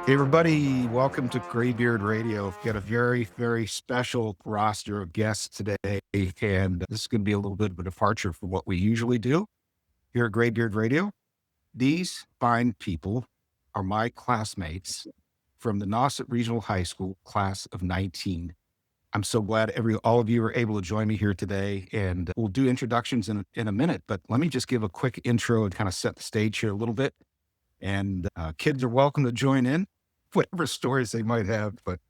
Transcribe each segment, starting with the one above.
Hey everybody, welcome to Graybeard Radio. We've got a very, very special roster of guests today, and this is going to be a little bit of a departure from what we usually do here at Graybeard Radio. These fine people are my classmates from the Nauset Regional High School class of 19. I'm so glad all of you are able to join me here today, and we'll do introductions in a minute, but let me just give a quick intro and kind of set the stage here a little bit. And kids are welcome to join in, whatever stories they might have. But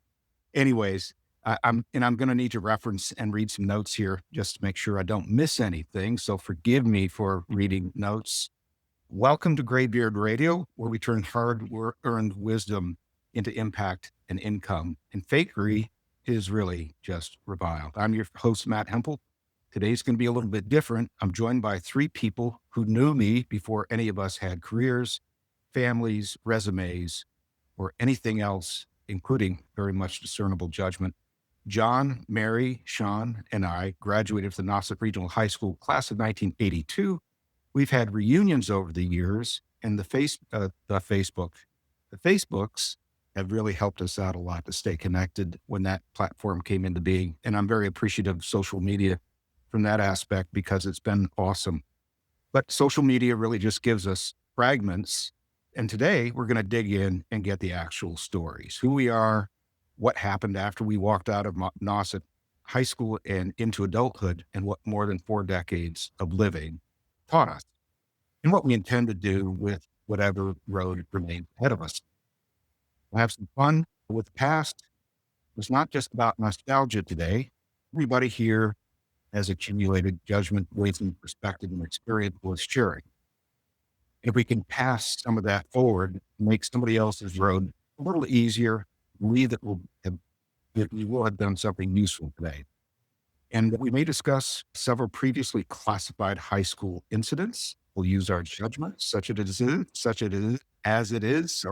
anyways, I'm going to need to reference and read some notes here just to make sure I don't miss anything. So forgive me for reading notes. Welcome to Graybeard Radio, where we turn hard-earned wisdom into impact and income. And fakery is really just reviled. I'm your host, Matt Hempel. Today's going to be a little bit different. I'm joined by three people who knew me before any of us had careers, families, resumes, or anything else, including very much discernible judgment. John, Mary, Sean, and I graduated from the Nauset Regional High School class of 1982. We've had reunions over the years, and the Facebooks have really helped us out a lot to stay connected when that platform came into being. And I'm very appreciative of social media from that aspect because it's been awesome. But social media really just gives us fragments. And today we're going to dig in and get the actual stories, who we are, what happened after we walked out of Nauset High School and into adulthood, and what more than 4 decades of living taught us, and what we intend to do with whatever road remains ahead of us. We'll have some fun with the past. It's not just about nostalgia today. Everybody here has accumulated judgment, wisdom, perspective, and experience worth sharing. If we can pass some of that forward, make somebody else's road a little easier, we will have done something useful today. And we may discuss several previously classified high school incidents. We'll use our judgment, such as it is.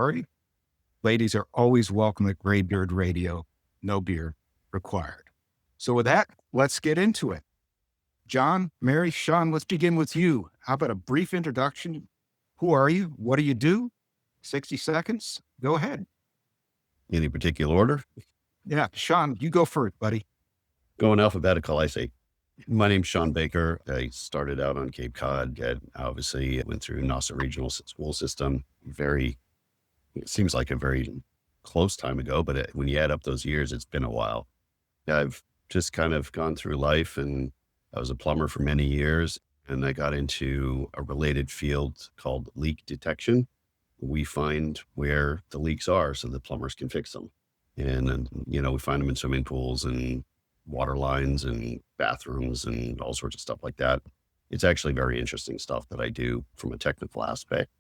Ladies are always welcome at Graybeard Radio. No beer required. So with that, let's get into it. John, Mary, Sean, let's begin with you. How about a brief introduction? Who are you? What do you do? 60 seconds. Go ahead. Any particular order? Yeah. Sean, you go first, buddy. Going alphabetical, I say. My name's Sean Baker. I started out on Cape Cod. Obviously went through Nauset Regional School System. It seems like a very close time ago, but when you add up those years, it's been a while. I've just kind of gone through life, and I was a plumber for many years. And I got into a related field called leak detection. We find where the leaks are so the plumbers can fix them. And then, we find them in swimming pools and water lines and bathrooms and all sorts of stuff like that. It's actually very interesting stuff that I do from a technical aspect.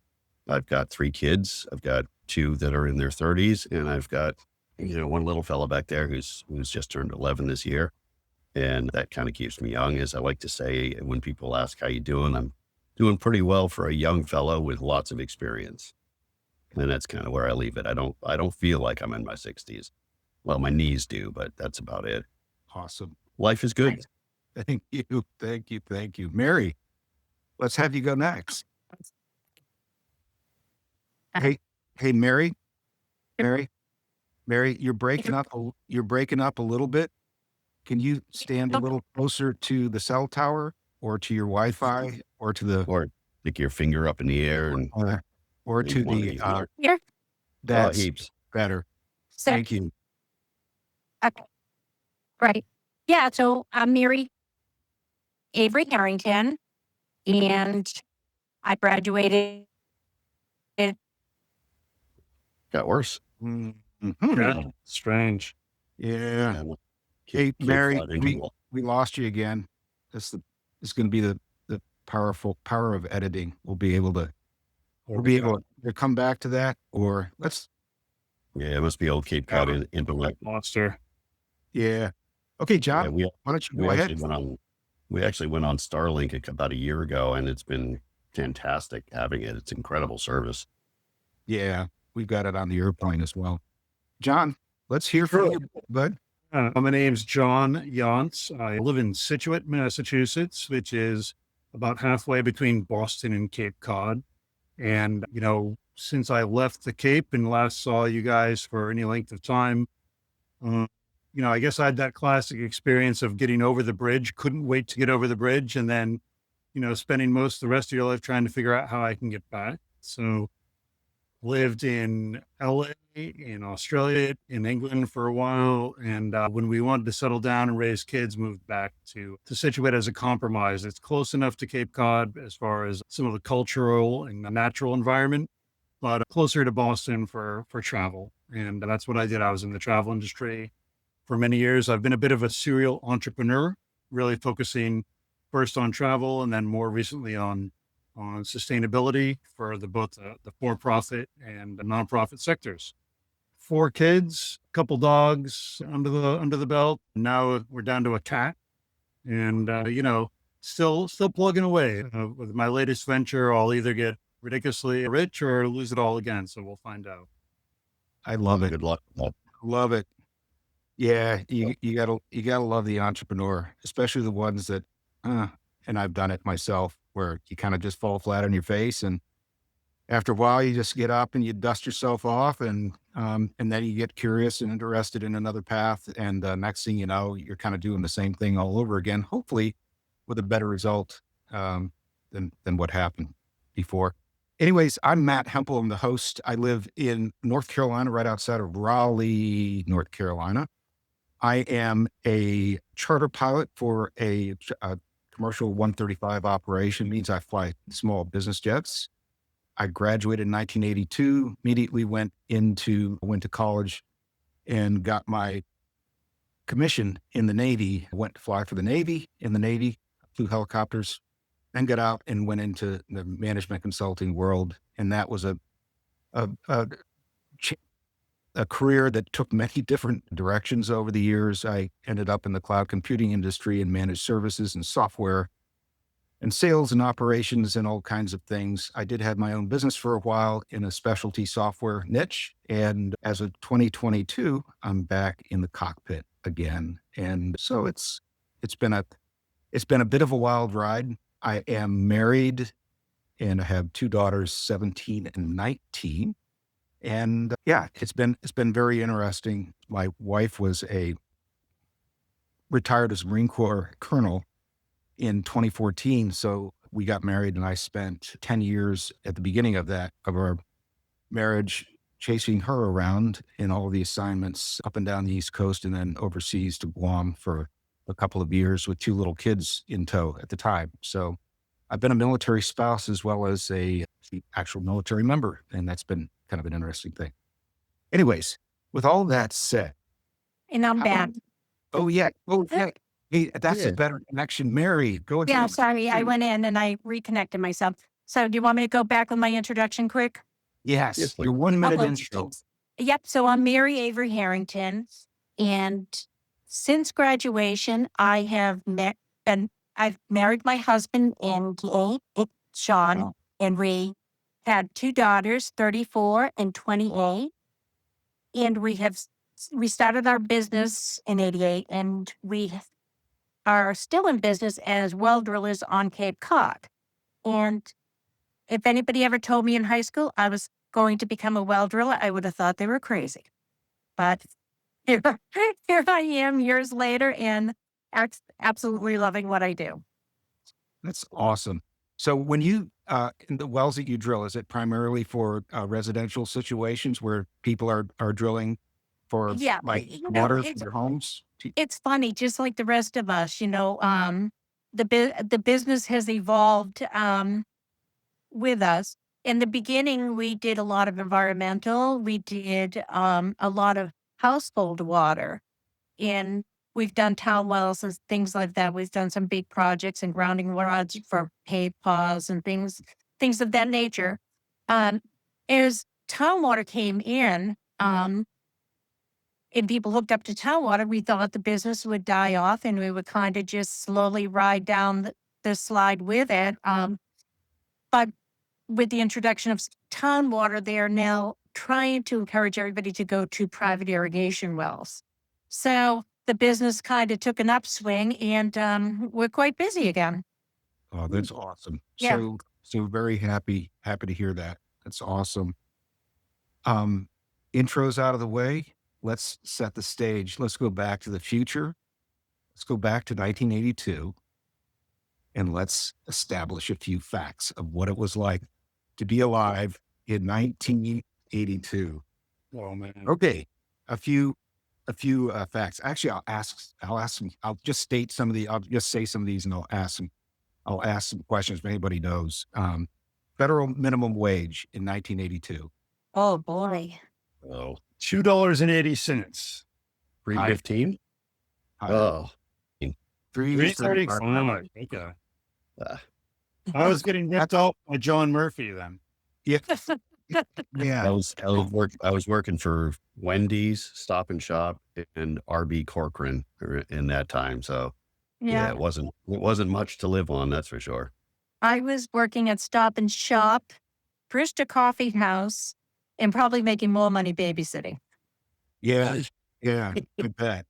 I've got 3 kids. I've got 2 that are in their 30s, and I've got, one little fella back there who's just turned 11 this year. And that kind of keeps me young. As I like to say, when people ask how you doing, I'm doing pretty well for a young fellow with lots of experience. And that's kind of where I leave it. I don't feel like I'm in my 60s. Well, my knees do, but that's about it. Awesome. Life is good. Thank you. Mary, let's have you go next. Hey, Mary, you're breaking up a little bit. Can you stand a little closer to the cell tower or to your Wi-Fi or stick your finger up in the air or to the here? That's heaps better. So, Thank you. okay. Right. Yeah. So I'm Mary Avery Harrington, and I graduated. got worse. Mm-hmm. Yeah, strange. Yeah. Hey, Mary, we lost you again. This is going to be the powerful power of editing. We'll be able to come back to that, or let's. Yeah, it must be old Cape Cod internet. Monster. Yeah. Okay, John, Yeah, why don't you go ahead? We actually went on Starlink about a year ago, and it's been fantastic having it. It's incredible service. Yeah, we've got it on the airplane as well. John, let's hear from you, bud. My name's John Yonce. I live in Scituate, Massachusetts, which is about halfway between Boston and Cape Cod. And, since I left the Cape and last saw you guys for any length of time, uh, I guess I had that classic experience of getting over the bridge, couldn't wait to get over the bridge. And then, spending most of the rest of your life trying to figure out how I can get back. So lived in LA, in Australia, in England for a while. And when we wanted to settle down and raise kids, moved back to Situate as a compromise. It's close enough to Cape Cod as far as some of the cultural and the natural environment, but closer to Boston for travel. And that's what I did. I was in the travel industry for many years. I've been a bit of a serial entrepreneur, really focusing first on travel and then more recently on sustainability for both the for-profit and the nonprofit sectors. 4 kids, a couple dogs under the belt. Now we're down to a cat, and still plugging away. With my latest venture, I'll either get ridiculously rich or lose it all again. So we'll find out. I love it. Good luck. Love it. Yeah, you gotta love the entrepreneur, especially the ones that, and I've done it myself, where you kind of just fall flat on your face, and after a while, you just get up and you dust yourself off, and then you get curious and interested in another path, and next thing you know, you're kind of doing the same thing all over again, hopefully with a better result than what happened before. Anyways, I'm Matt Hempel. I'm the host. I live in North Carolina, right outside of Raleigh, North Carolina. I am a charter pilot for a commercial 135 operation. Means I fly small business jets. I graduated in 1982, immediately went to college and got my commission in the Navy. I went to fly for the Navy. In the Navy, flew helicopters, then got out and went into the management consulting world. And that was a career that took many different directions over the years. I ended up in the cloud computing industry and managed services and software and sales and operations and all kinds of things. I did have my own business for a while in a specialty software niche. And as of 2022, I'm back in the cockpit again. And so it's been a bit of a wild ride. I am married and I have 2 daughters, 17 and 19. And it's been very interesting. My wife was retired as a Marine Corps colonel in 2014. So we got married and I spent 10 years at the beginning of our marriage chasing her around in all of the assignments up and down the East Coast and then overseas to Guam for a couple of years with 2 little kids in tow at the time. So I've been a military spouse as well as the actual military member. And that's been kind of an interesting thing. Anyways, with all that said. And I'm back. Oh, yeah. Hey, that's a better connection. Mary, go ahead. Yeah, sorry. I went in and I reconnected myself. So do you want me to go back with my introduction quick? Yes, Yes, please. your 1 minute Okay. intro. Yep. So I'm Mary Avery Harrington. And since graduation, I've married my husband in Sean, and we had 2 daughters, 34 and 28. And we started our business in 88, and we are still in business as well drillers on Cape Cod. And if anybody ever told me in high school I was going to become a well driller, I would have thought they were crazy. But here I am years later and absolutely loving what I do. That's awesome. So when you, in the wells that you drill, is it primarily for residential situations where people are drilling for Yeah, water for their homes? It's funny, just like the rest of us, the business has evolved with us. In the beginning, we did a lot of environmental. We did a lot of household water, and we've done town wells and things like that. We've done some big projects and grounding rods for paved paths and things of that nature. As town water came in, and people hooked up to town water, we thought the business would die off and we would kind of just slowly ride down the slide with it. But with the introduction of town water, they are now trying to encourage everybody to go to private irrigation wells. So the business kind of took an upswing and we're quite busy again. Oh, that's awesome. Yeah. So So very happy to hear that. That's awesome. Intros out of the way. Let's set the stage. Let's go back to the future. Let's go back to 1982 and let's establish a few facts of what it was like to be alive in 1982. Oh man. Okay. A few facts. Actually, I'll just say some of these and I'll ask some questions if anybody knows. Federal minimum wage in 1982. Oh boy. Oh, $2.80. 315. Higher. Oh, 335. Okay. uh, I was getting ripped out by John Murphy then. Yeah. I Yeah. was working for Wendy's, Stop and Shop, and RB Corcoran in that time. So yeah, it wasn't much to live on, that's for sure. I was working at Stop and Shop, Brewster Coffee House, and probably making more money babysitting. Yeah. Yeah. I bet.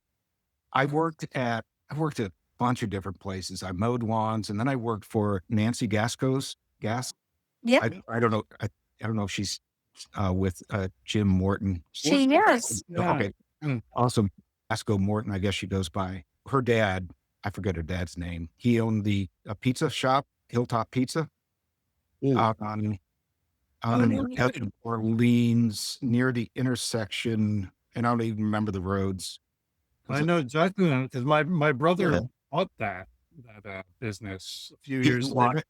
I worked at a bunch of different places. I mowed lawns, and then I worked for Nancy Gasco's gas. Yep. I don't know. I don't know if she's with Jim Morton. She is. Okay. Awesome. Gasco Morton, I guess she goes by. Her dad, I forget her dad's name. He owned the pizza shop, Hilltop Pizza, out on in Orleans, near the intersection, and I don't even remember the roads. I know exactly because my brother bought that business a few years later.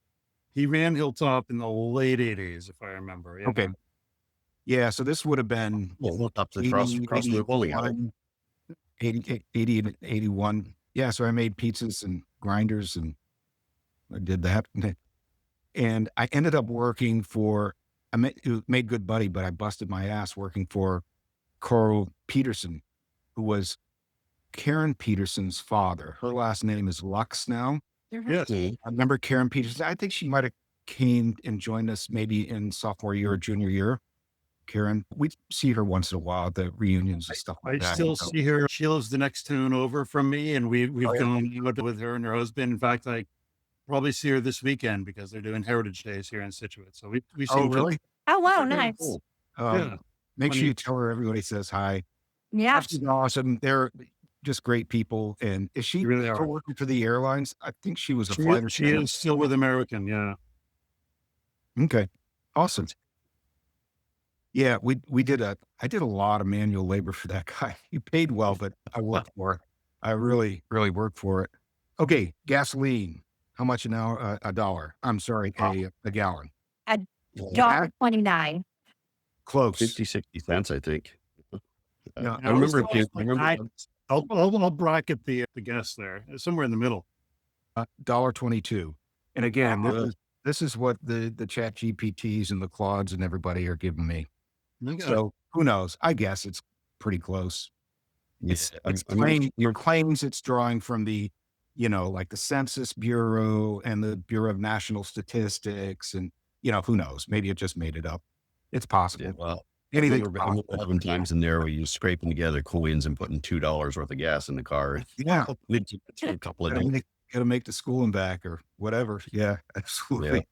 He ran Hilltop in the late 80s, if I remember. Yeah. Okay. Yeah, so this would have been Up to across the bowling alley. 80 and 81. Yeah, so I made pizzas and grinders, and I did that. And I ended up working for, made good buddy, but I busted my ass working for Carl Peterson, who was Karen Peterson's father. Her last name is Lux now. Yes. I remember Karen Peterson. I think she might have came and joined us maybe in sophomore year or junior year. Karen, we see her once in a while at the reunions and stuff like I that. still see her. She lives the next town over from me, and we've gone with her and her husband. In fact, I probably see her this weekend because they're doing Heritage Days here in Situate. So we see. Oh, really? Oh, wow. Nice. Cool. Yeah. Make sure you tell her everybody says hi. Yeah. She's awesome. They're just great people. And is she really still are. working for the airlines? I think she was a flight She is still with American. Yeah. Okay. Awesome. Yeah, I did a lot of manual labor for that guy. He paid well, but I worked for it. I really, really worked for it. Okay. Gasoline. How much an hour? A dollar. I'm sorry, a gallon. $1.29. Close. 50, 60 cents, I think. Yeah, I remember it being, I'll bracket the guess there. It's somewhere in the middle. $1.22. And again, this is what the chat GPTs and the Claudes and everybody are giving me. So who knows? I guess it's pretty close. Your claims it's drawing from the, like the Census Bureau and the Bureau of National Statistics, and who knows? Maybe it just made it up. It's possible. Yeah, well, Anything. I'm having times in there where you're scraping together coins and putting $2 worth of gas in the car. Yeah, A couple of days. gotta make the school and back or whatever. Yeah, absolutely.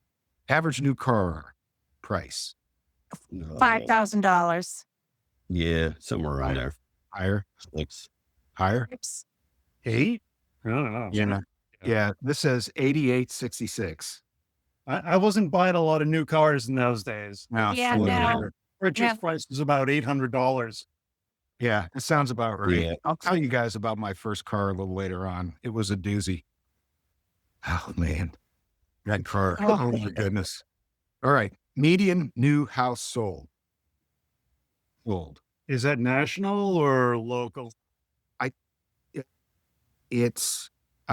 Average new car price. $5,000. Yeah, somewhere around there. Higher. Thanks. Higher. Oops. 8? I don't know. Yeah. This says 8866. I wasn't buying a lot of new cars in those days. Now, Yeah, no. Purchase price was about $800. Yeah, it sounds about right. Yeah. I'll tell you guys about my first car a little later on. It was a doozy. Oh man, that car. Oh my goodness. All right. Median new house sold. Is that national or local? I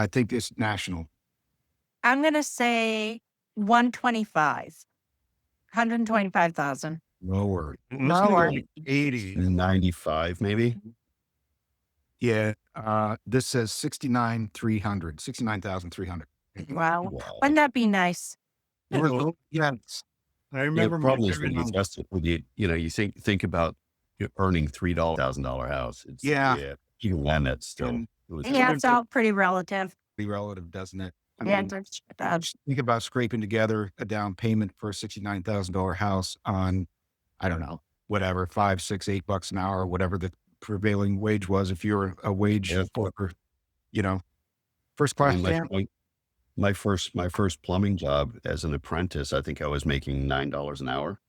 think it's national. I'm going to say 125,000. Lower. Like 80. 95, maybe. Yeah. This says 69,300. Wow. Wouldn't that be nice? Yeah. I remember the my problem is very when you young- adjust it, when you think about you earning $3,000 house. It's, Yeah. You can land that still. And It was Yeah, it's all pretty relative. be relative, doesn't it? I Yeah, mean, that's think about scraping together a down payment for a $69,000 house on, I don't know, whatever, 5, 6, $8 an hour, whatever the prevailing wage was. If you're a wage Yeah. worker, you know, first I class mean, stamp. my first plumbing job as an apprentice, I think I was making $9 an hour,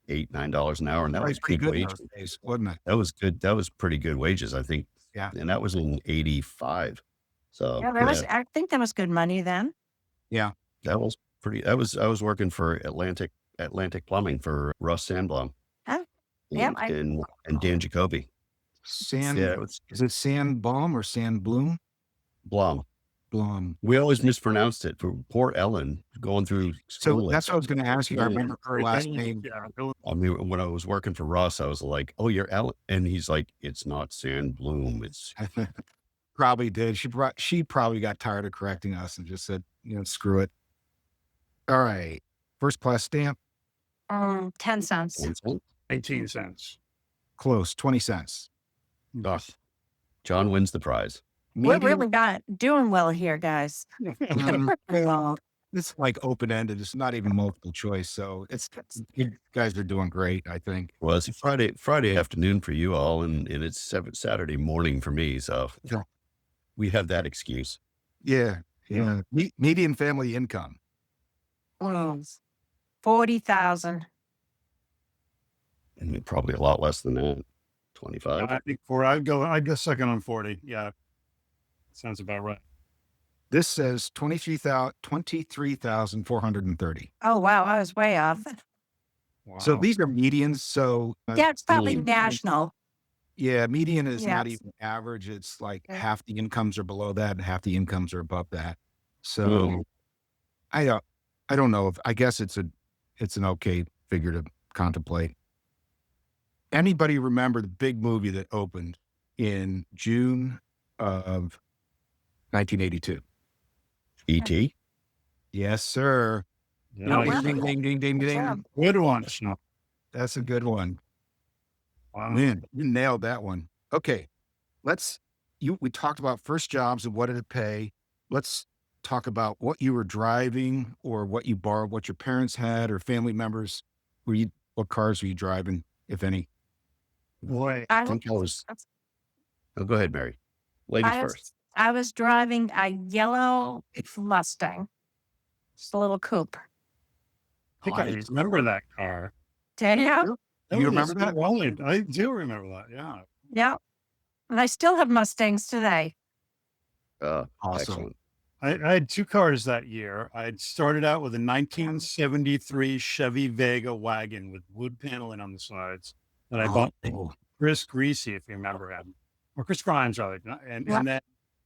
$9 an hour, and that was Price pretty good good in wage. those days, wasn't it? That was good. That was pretty good wages, I think. Yeah. And that was in 85. So yeah. I think that was good money then. Yeah. that was pretty, I was working for Atlantic Plumbing for Russ Sandblom Huh? Yeah, and Dan Jacoby. Sand, Yeah, it was is it Sand Balm or Sand Bloom? Blom. Blom. We always mispronounced it for poor Ellen going through So school. that's what I was going to ask you. I remember her last name. Yeah. I mean, when I was working for Russ, I was like, "Oh, you're Ellen," and he's like, "It's not Sand Bloom. It's Probably did. She probably got tired of correcting us and just said, screw it. All right. First class stamp, 10 cents. 18 cents. close, 20 cents. Gosh, John wins the prize." We're Medium, really not doing well here, guys. well, it's like open-ended. It's not even multiple choice. So you guys are doing great, I think. Well, it's Friday afternoon for you all, and it's Saturday morning for me. So Yeah. we have that excuse. Yeah. Yeah. Median family income. 40,000. And probably a lot less than that. 25. I think I'd go second on 40. Yeah. Sounds about right. This says 23,430. Oh, wow. I was way off. Wow. So these are medians. So Yeah, it's probably Mm. national. yeah, median is not Yes. even average. It's like Yeah. half the incomes are below that and half the incomes are above that. So Mm. I don't know I guess it's an okay figure to contemplate. Anybody remember the big movie that opened in June of 1982? ET. Yes, sir. Yeah, Oh, wow. Ding, ding, ding, ding, ding, Yeah. ding. good one. That's a good one. Wow. Man, you nailed that one. Okay. We talked about first jobs and what did it pay. Let's talk about what you were driving or what you borrowed, what your parents had or family members. What cars were you driving, if any? Boy. I think I was. Oh, go ahead, Mary. Ladies first. I was driving a yellow Mustang. Just a little coupe. I think I remember that car. Did you? You remember that? I do remember that. Yeah. Yeah. And I still have Mustangs today. Awesome. Excellent. I had two cars that year. I had started out with a 1973 Chevy Vega wagon with wood paneling on the sides that I bought Oh, Chris Greasy, if you remember him, or Chris Grimes, rather. And Yeah. then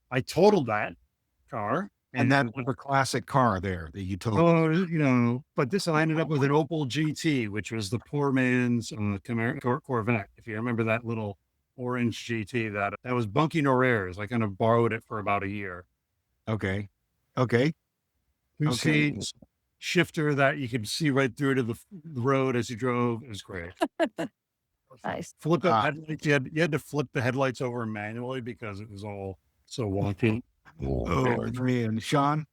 I totaled that car. and that was a classic car there that you told. But I ended up with an Opel GT, which was the poor man's Corvette. If you remember that little orange GT, that was bunky nor airs. I kind of borrowed it for about a year. Okay. 2 Okay. seats, shifter that you could see right through to the road as you drove. It was great. Nice. Flip up headlights. You had to flip the headlights over manually because it was all so wonky. Oh, man. Sean?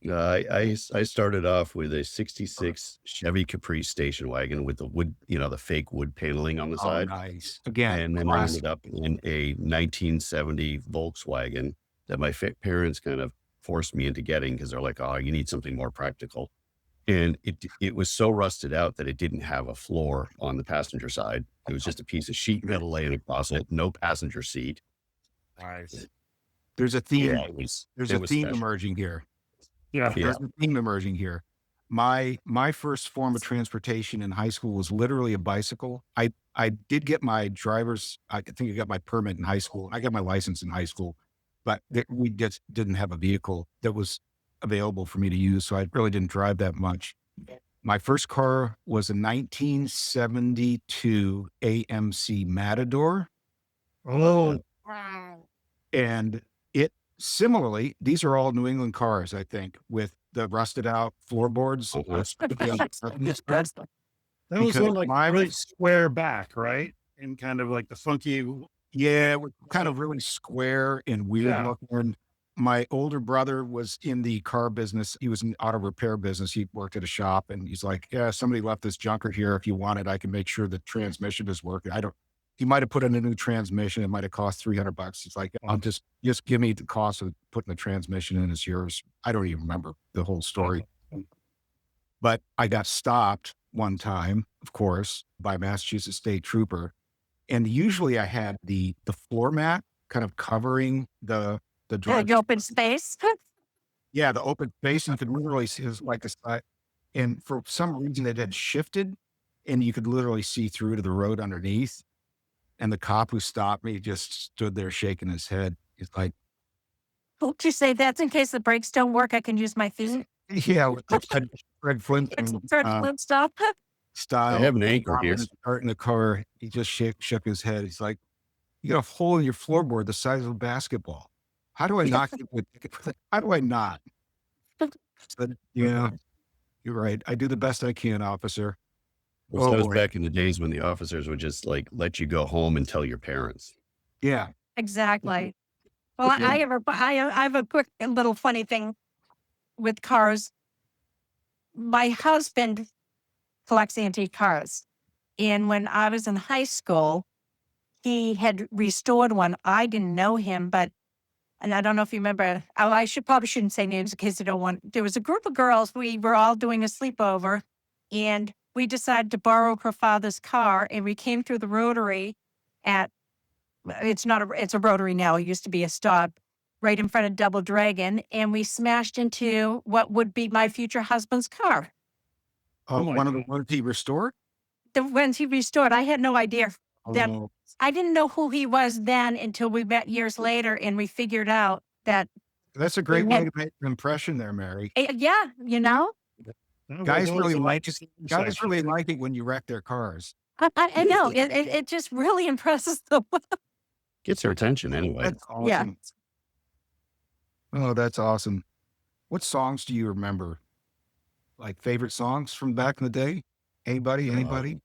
I started off with a 66 Chevy Caprice station wagon with the wood, the fake wood paneling on the Oh, side. nice. Again, And then I classic. ended up in a 1970 Volkswagen that my parents kind of forced me into getting because they're like, "Oh, you need something more practical." And it was so rusted out that it didn't have a floor on the passenger side. It was just a piece of sheet metal laying across it, no passenger seat. Nice. There's a theme. Yeah, There's it a was theme special. emerging here. Yeah. Yeah. There's a theme emerging here. My first form of transportation in high school was literally a bicycle. I did get my I think I got my permit in high school. I got my license in high school, but we just didn't have a vehicle that was available for me to use. So I really didn't drive that much. My first car was a 1972 AMC Matador. Oh, And similarly, these are all New England cars, I think, with the rusted out floorboards. that was Because one like my- really square back, right? And kind of like the funky. Yeah, we're kind of really square and weird Yeah. looking. My older brother was in the car business. He was in the auto repair business. He worked at a shop and he's like, yeah, somebody left this junker here. If you want it, I can make sure the transmission is working. He might've put in a new transmission. It might've cost $300. He's like, I'll just give me the cost of putting the transmission in. It's yours. I don't even remember the whole story, but I got stopped one time, of course, by a Massachusetts state trooper. And usually I had the floor mat kind of covering the drive. The open space. Yeah, the open space, you could literally see it was like a side. And for some reason it had shifted and you could literally see through to the road underneath. And the cop who stopped me just stood there shaking his head. He's like, Don't you say that's in case the brakes don't work, I can use my feet. yeah, with the Fred Flintstone Stop. style. I have an anchor here. In the car, he just shook his head. He's like, you got a hole in your floorboard the size of a basketball. How do I not get a ticket for that? How do I not? Said, yeah, you're right. I do the best I can, officer. Well, that was boy. back in the days when the officers would just like let you go home and tell your parents. Yeah. Exactly. Well, I have a quick little funny thing with cars. My husband collects antique cars. And when I was in high school, he had restored one. I didn't know him, and I don't know if you remember, I probably shouldn't say names in case you don't want, there was a group of girls, we were all doing a sleepover and we decided to borrow her father's car and we came through the rotary it's a rotary now. It used to be a stop right in front of Double Dragon. And we smashed into what would be my future husband's car. Oh, one of the ones he restored? The ones he restored. I had no idea that no. I didn't know who he was then until we met years later and we figured out that. That's a great way to make an impression there, Mary. Yeah, you know? Guys really like it when you wreck their cars. I know. It just really impresses them. Gets their attention anyway. That's awesome. Yeah. Oh, that's awesome. What songs do you remember? Like favorite songs from back in the day? Anybody?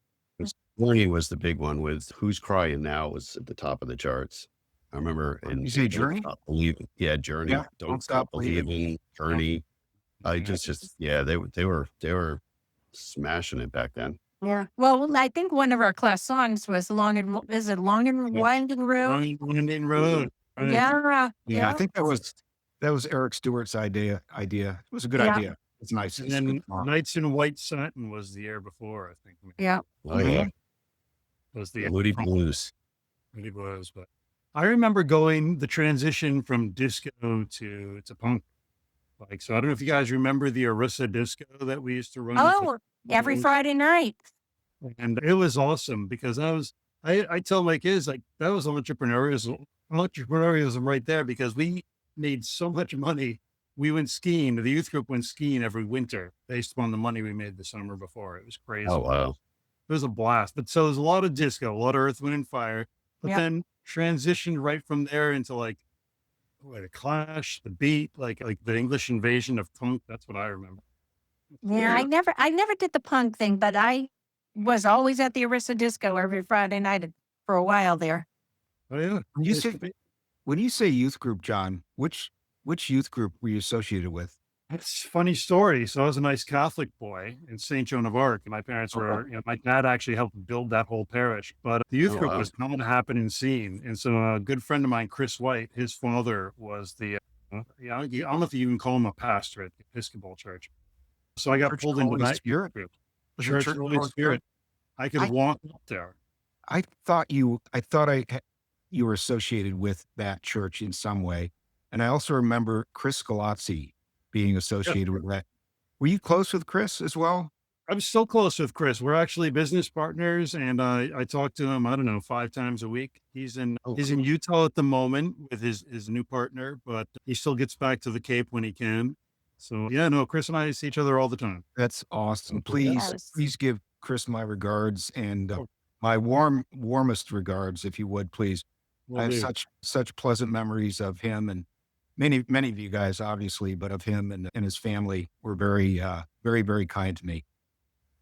Journey was the big one with Who's Crying Now was at the top of the charts. I remember. And You say Journey? Yeah, Journey. Yeah, Don't Stop Believing. Journey. I yeah, they were smashing it back then. Yeah. Well, I think one of our class songs was Long and Winding Road? Winding Road. Right. Yeah. Yeah, I think that was Eric Stewart's idea. It was a good idea. It's nice. And then Nights in White Satin was the year before, I think. Yeah. Oh yeah. Was the Moody Blues. Moody Blues, but I remember the transition from disco to punk. Like, so I don't know if you guys remember the Arissa disco that we used to run. Oh, every Friday night. And it was awesome because I tell my kids, like, that was entrepreneurialism right there, because we made so much money. We went skiing. The youth group went skiing every winter based upon the money we made the summer before. It was crazy. Oh wow. It was a blast. But so there's a lot of disco, a lot of Earth, Wind and Fire, but then transitioned right from there into like the Clash, the Beat, like the English invasion of punk. That's what I remember. Yeah, I never did the punk thing, but I was always at the Arissa Disco every Friday night for a while there. Oh yeah. When you say youth group, John, which youth group were you associated with? It's a funny story. So I was a nice Catholic boy in St. Joan of Arc. And my parents were, my dad actually helped build that whole parish, but the youth group was not happening scene. And so a good friend of mine, Chris White, his father was I don't know if you even call him a pastor at the Episcopal Church. So I got pulled into that youth group. Church of the Holy Spirit. I could walk up there. I thought you were associated with that church in some way. And I also remember Chris Scalazzi being associated with that. Were you close with Chris as well? I'm still close with Chris. We're actually business partners, and I talk to him, I don't know, 5 times a week. He's in Utah at the moment with his new partner, but he still gets back to the Cape when he can. So yeah, no, Chris and I see each other all the time. That's awesome. Please give Chris my regards and my warmest regards, if you would, please. I have such pleasant memories of him, and many of you guys, obviously, but of him and his family were very, very, very kind to me.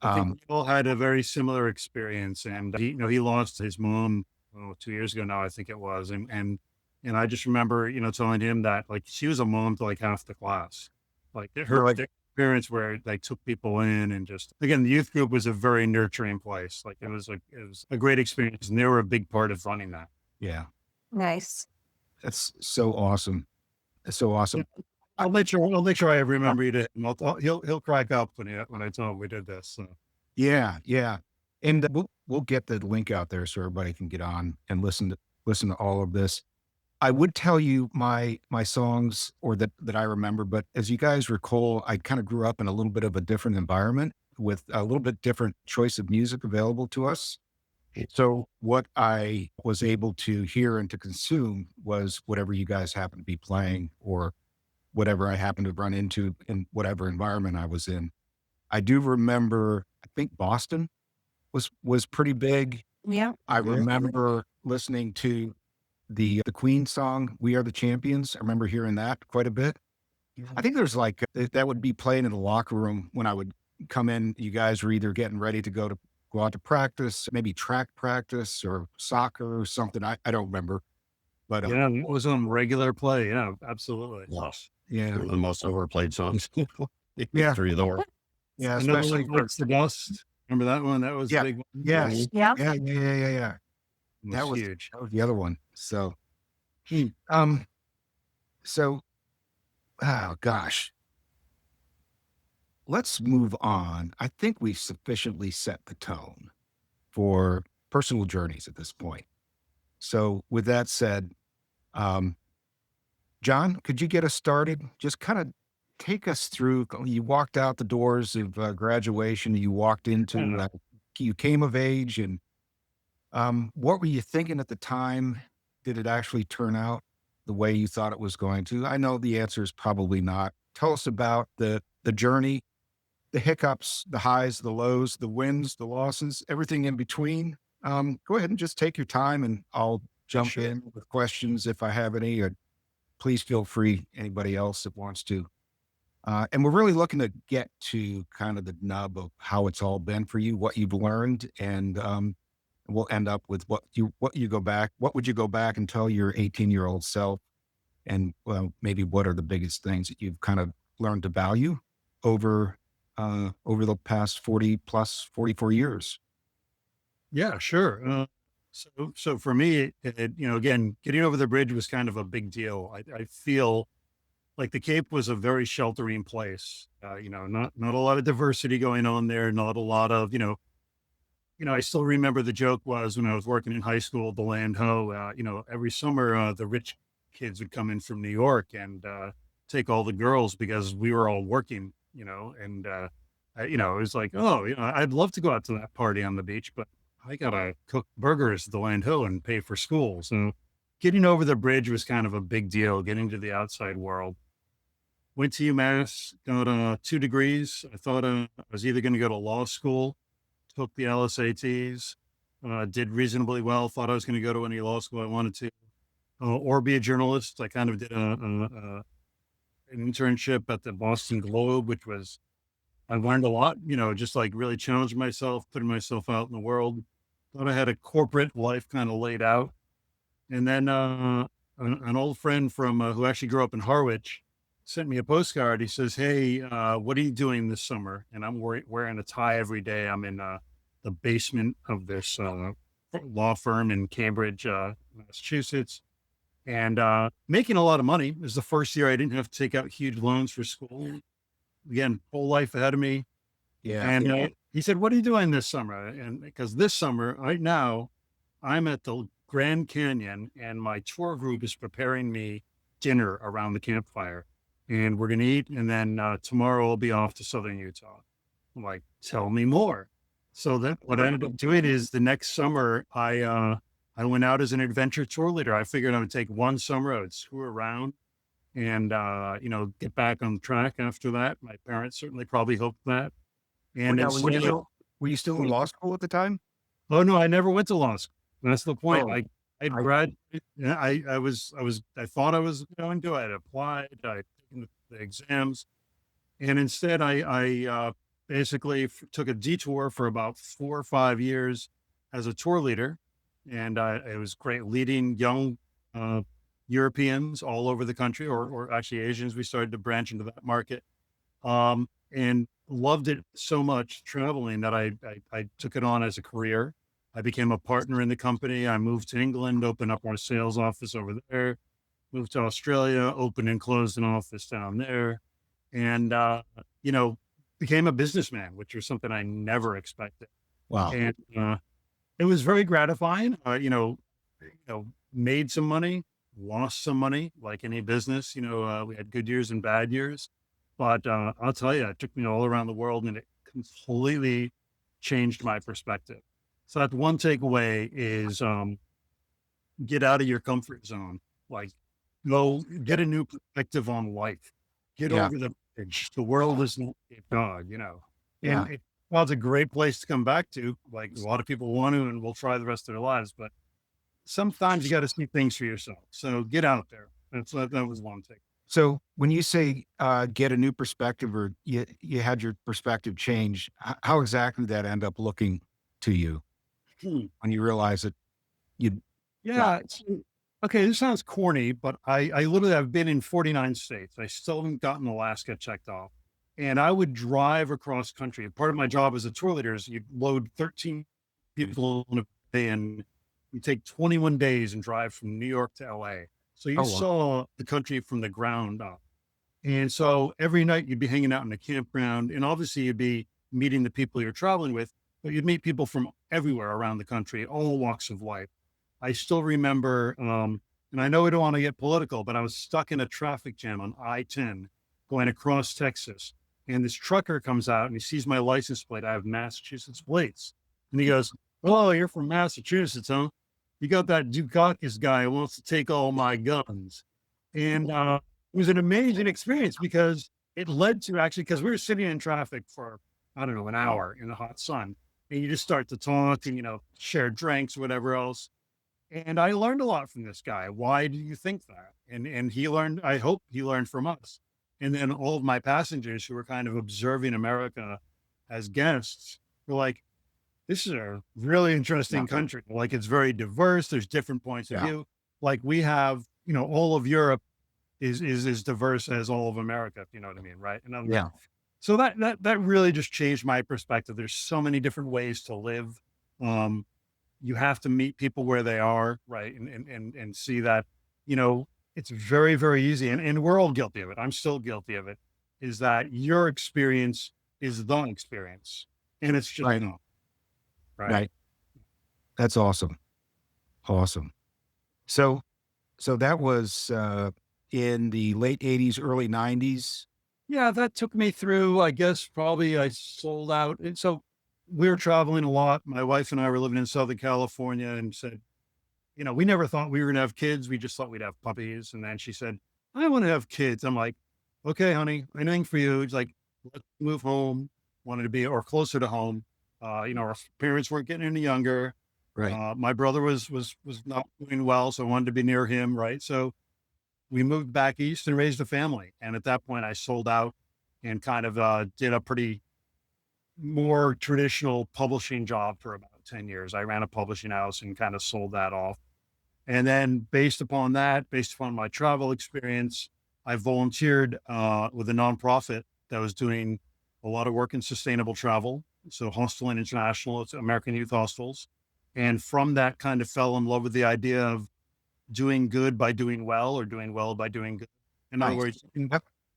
I think we all had a very similar experience, and he lost his mom 2 years ago now, I think it was, and And I just remember, telling him that like she was a mom to like half the class. Like Really? their parents where they took people in and just, again, the youth group was a very nurturing place. Like it was a great experience, and they were a big part of running that. Yeah. Nice. That's so awesome. That's so awesome. I'll make sure I remember you to him. He'll crack up when I tell him we did this. So. Yeah. Yeah. And we'll get the link out there so everybody can get on and listen to all of this. I would tell you my songs or that I remember, but as you guys recall, I kind of grew up in a little bit of a different environment with a little bit different choice of music available to us. So what I was able to hear and to consume was whatever you guys happen to be playing or whatever I happened to run into in whatever environment I was in. I do remember, I think Boston was pretty big. Yeah. I remember listening to the Queen song, "We Are the Champions." I remember hearing that quite a bit. I think there's like, that would be playing in the locker room when I would come in. You guys were either getting ready to go out to practice, maybe track practice or soccer or something. I don't remember, but Yeah, it was on regular play. Yeah, absolutely. Yes. yeah, One of the most overplayed songs. Yeah. History of the world. yeah, Another especially one, What's the Dust? Remember that one? That was Yeah. a big one. yes, Yeah. yeah. It That was huge. the other one. So, so, oh gosh, let's move on. I think we've sufficiently set the tone for personal journeys at this point. So with that said, John, could you get us started? Just kind of take us through. You walked out the doors of graduation. You walked into, you came of age, and what were you thinking at the time? Did it actually turn out the way you thought it was going to? I know the answer is probably not. Tell us about the journey, the hiccups, the highs, the lows, the wins, the losses, everything in between. Go ahead and just take your time, and I'll jump in with questions if I have any, or please feel free, anybody else that wants to. And we're really looking to get to kind of the nub of how it's all been for you, what you've learned, and we'll end up with what would you go back and tell your 18-year-old self, and maybe what are the biggest things that you've kind of learned to value over the past 44 years. Yeah, sure. So for me, again, getting over the bridge was kind of a big deal. I feel like the Cape was a very sheltering place. Not a lot of diversity going on there. Not a lot of, I still remember the joke was when I was working in high school, the land ho, every summer, the rich kids would come in from New York and take all the girls because we were all working, and, it was like, I'd love to go out to that party on the beach, but I gotta cook burgers at the land ho and pay for school. So getting over the bridge was kind of a big deal, getting to the outside world. Went to UMass, got 2 degrees. I thought I was either going to go to law school, took the LSATs, did reasonably well, thought I was going to go to any law school I wanted to, or be a journalist. I kind of did an internship at the Boston Globe, which was, I learned a lot, just like really challenged myself, putting myself out in the world. Thought I had a corporate life kind of laid out. And then an old friend from who actually grew up in Harwich sent me a postcard. He says, "Hey, what are you doing this summer?" And I'm wearing a tie every day. I'm in the basement of this law firm in Cambridge, Massachusetts, and making a lot of money. It was the first year I didn't have to take out huge loans for school. Again, whole life ahead of me. Yeah. And he said, "What are you doing this summer?" And because this summer, right now, I'm at the Grand Canyon, and my tour group is preparing me dinner around the campfire. And we're going to eat. And then tomorrow I'll be off to Southern Utah. I'm like, tell me more. So that what I ended up doing is the next summer, I went out as an adventure tour leader. I figured I would take one summer, I would screw around and, get back on track after that. My parents certainly probably hoped that. And Were you still in law school at the time? oh no, I never went to law school. That's the point. Oh, I graduated. Yeah, I thought I was going to. I'd applied. I'd taken the exams, and instead, I basically took a detour for about 4 or 5 years as a tour leader, and it was great leading young Europeans all over the country, or actually Asians. We started to branch into that market, and loved it so much traveling that I took it on as a career. I became a partner in the company. I moved to England, opened up our sales office over there, moved to Australia, opened and closed an office down there, and, you know, became a businessman, which was something I never expected. Wow. And it was very gratifying. Made some money, lost some money, like any business. We had good years and bad years, but I'll tell you, it took me all around the world, and it completely changed my perspective. So that's one takeaway is get out of your comfort zone. Like, go get a new perspective on life. Get Yeah. over the bridge. The world is not Cape Cod, Yeah. And while it's a great place to come back to, like a lot of people want to and will try the rest of their lives, but sometimes you got to see things for yourself. So get out there. That was one thing. So when you say get a new perspective, or you had your perspective change, how exactly did that end up looking to you when you realized that you? Yeah. Okay, this sounds corny, but I literally have been in 49 states. I still haven't gotten Alaska checked off. And I would drive across country. Part of my job as a tour leader is you load 13 people in a day, and you take 21 days and drive from New York to LA. So you Oh, wow. saw the country from the ground up. And so every night you'd be hanging out in a campground, and obviously you'd be meeting the people you're traveling with, but you'd meet people from everywhere around the country, all walks of life. I still remember, and I know I don't want to get political, but I was stuck in a traffic jam on I-10 going across Texas. And this trucker comes out and he sees my license plate. I have Massachusetts plates. And he goes, "Oh, you're from Massachusetts, huh? You got that Dukakis guy who wants to take all my guns." And it was an amazing experience because it led to, actually, because we were sitting in traffic for, I don't know, an hour in the hot sun. And you just start to talk and, share drinks, whatever else. And I learned a lot from this guy. Why do you think that? And he learned, I hope he learned from us. And then all of my passengers who were kind of observing America as guests were like, this is a really interesting country. Like, it's very diverse. There's different points of view. Like, we have, all of Europe is as diverse as all of America, if you know what I mean, right? And so that really just changed my perspective. There's so many different ways to live. You have to meet people where they are, right? And see that, it's very, very easy. And we're all guilty of it. I'm still guilty of it, is that your experience is the experience. And it's just Right. not. Right. That's awesome. Awesome. So that was in the late 80s, early 90s. Yeah, that took me through, I guess, probably I sold out. And so we were traveling a lot. My wife and I were living in Southern California, and said, we never thought we were going to have kids. We just thought we'd have puppies. And then she said, "I want to have kids." I'm like, "Okay, honey, anything for you." It's like, let's move home. Wanted to be, or closer to home. Our parents weren't getting any younger. Right. My brother was not doing well, so I wanted to be near him. Right. So we moved back east and raised a family. And at that point I sold out and kind of did a pretty more traditional publishing job for about 10 years. I ran a publishing house and kind of sold that off. And then based upon my travel experience, I volunteered with a nonprofit that was doing a lot of work in sustainable travel. So Hostel International, it's American Youth Hostels. And from that, kind of fell in love with the idea of doing good by doing well, or doing well by doing good. In other Nice. words, you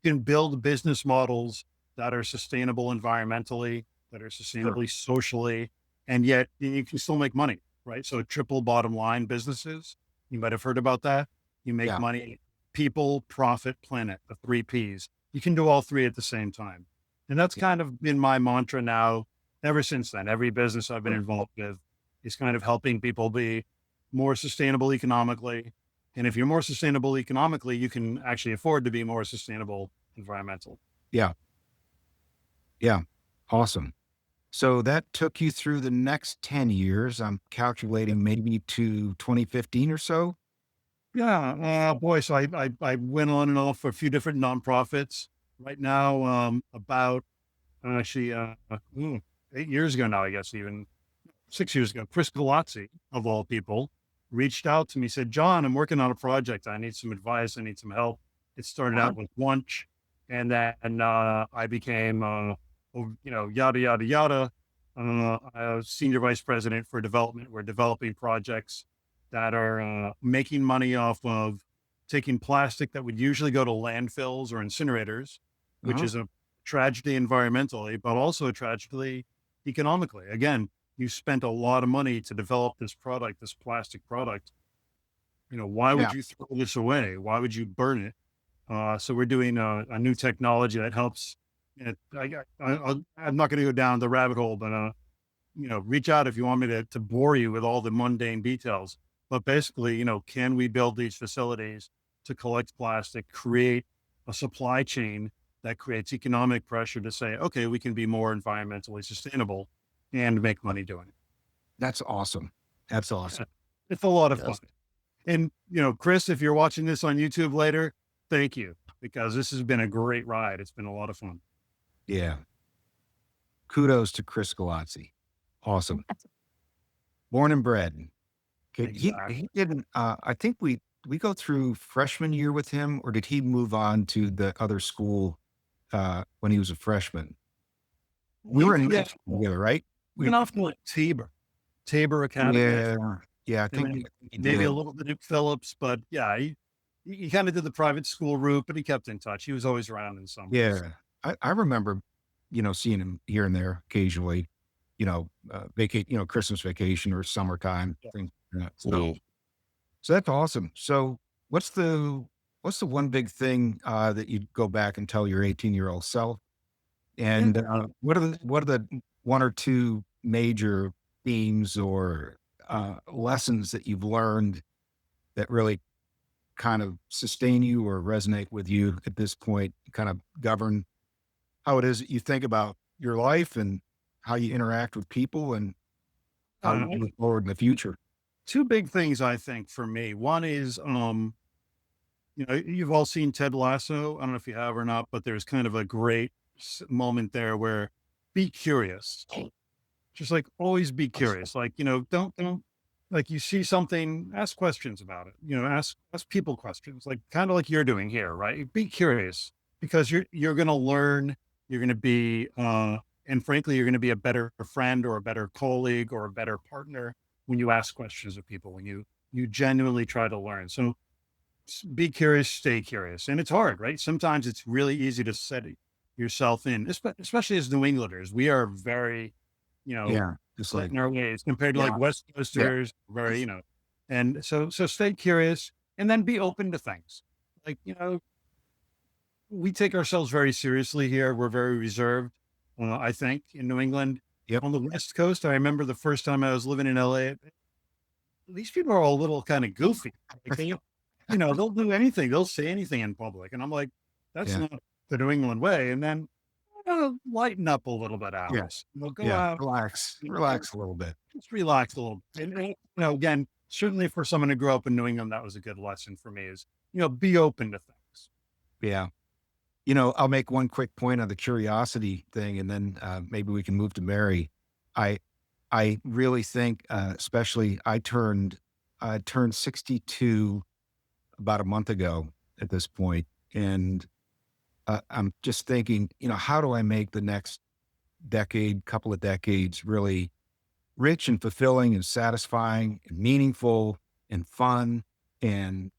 can build business models that are sustainable environmentally, that are sustainably socially, and yet you can still make money, right? So triple bottom line businesses, you might have heard about that. You make money, people, profit, planet, the 3 Ps. You can do all 3 at the same time. And that's kind of been my mantra now ever since then. Every business I've been involved with is kind of helping people be more sustainable economically. And if you're more sustainable economically, you can actually afford to be more sustainable environmental. Yeah. Awesome. So that took you through the next 10 years. I'm calculating maybe to 2015 or so. Yeah. Boy. So I went on and off for a few different nonprofits. Right now, about actually 8 years ago now, I guess, even 6 years ago, Chris Galazzi, of all people, reached out to me, said, John, I'm working on a project. I need some advice. I need some help. It started out with lunch, and then I became, yada, yada, yada. I was senior vice president for development. We're developing projects that are making money off of taking plastic that would usually go to landfills or incinerators, which is a tragedy environmentally, but also a tragedy economically. Again, you spent a lot of money to develop this product, this plastic product. Why would you throw this away? Why would you burn it? So we're doing a new technology that helps. I'm not going to go down the rabbit hole, but reach out if you want me to bore you with all the mundane details. But basically, can we build these facilities to collect plastic, create a supply chain that creates economic pressure to say, okay, we can be more environmentally sustainable and make money doing it. That's awesome. That's awesome. It's a lot of fun. And, Chris, if you're watching this on YouTube later, thank you, because this has been a great ride. It's been a lot of fun. Yeah. Kudos to Chris Galazzi. Awesome. Born and bred. Okay. Exactly. He didn't, I think we go through freshman year with him, or did he move on to the other school when he was a freshman? We were in together, right? We went off to like Tabor Academy. Yeah. I think maybe a little bit of Phillips, but yeah, he kind of did the private school route, but he kept in touch. He was always around in some ways. Yeah. I remember, seeing him here and there occasionally, Christmas vacation or summertime, things like that. So that's awesome. So what's the one big thing that you'd go back and tell your 18-year-old self? And what are the one or two major themes or lessons that you've learned that really kind of sustain you or resonate with you at this point, kind of govern how it is that you think about your life and how you interact with people and how you move forward in the future? Two big things, I think, for me. One is, you've all seen Ted Lasso. I don't know if you have or not, but there's kind of a great moment there where be curious. Just like always be curious. Like, don't like you see something, ask questions about it. Ask people questions, like kind of like you're doing here, right? Be curious, because you're going to learn. You're going to be, and frankly, you're going to be a better friend or a better colleague or a better partner when you ask questions of people, when you genuinely try to learn. So be curious, stay curious. And it's hard, right? Sometimes it's really easy to set yourself in, especially as New Englanders. We are very, just like in our ways compared to like West Coasters, very, and so stay curious and then be open to things. Like, we take ourselves very seriously here. We're very reserved, I think, in New England. On the West Coast, I remember the first time I was living in LA, these people are all a little kind of goofy. Like they'll do anything. They'll say anything in public. And I'm like, that's not the New England way. And then lighten up a little bit, Alice. Go out, relax a little bit. Just relax a little bit. And again, certainly for someone who grew up in New England, that was a good lesson for me is, be open to things. Yeah. I'll make one quick point on the curiosity thing, and then maybe we can move to Mary. I really think, especially I turned 62 about a month ago at this point, and I'm just thinking, how do I make the next couple of decades really rich and fulfilling and satisfying and meaningful and fun and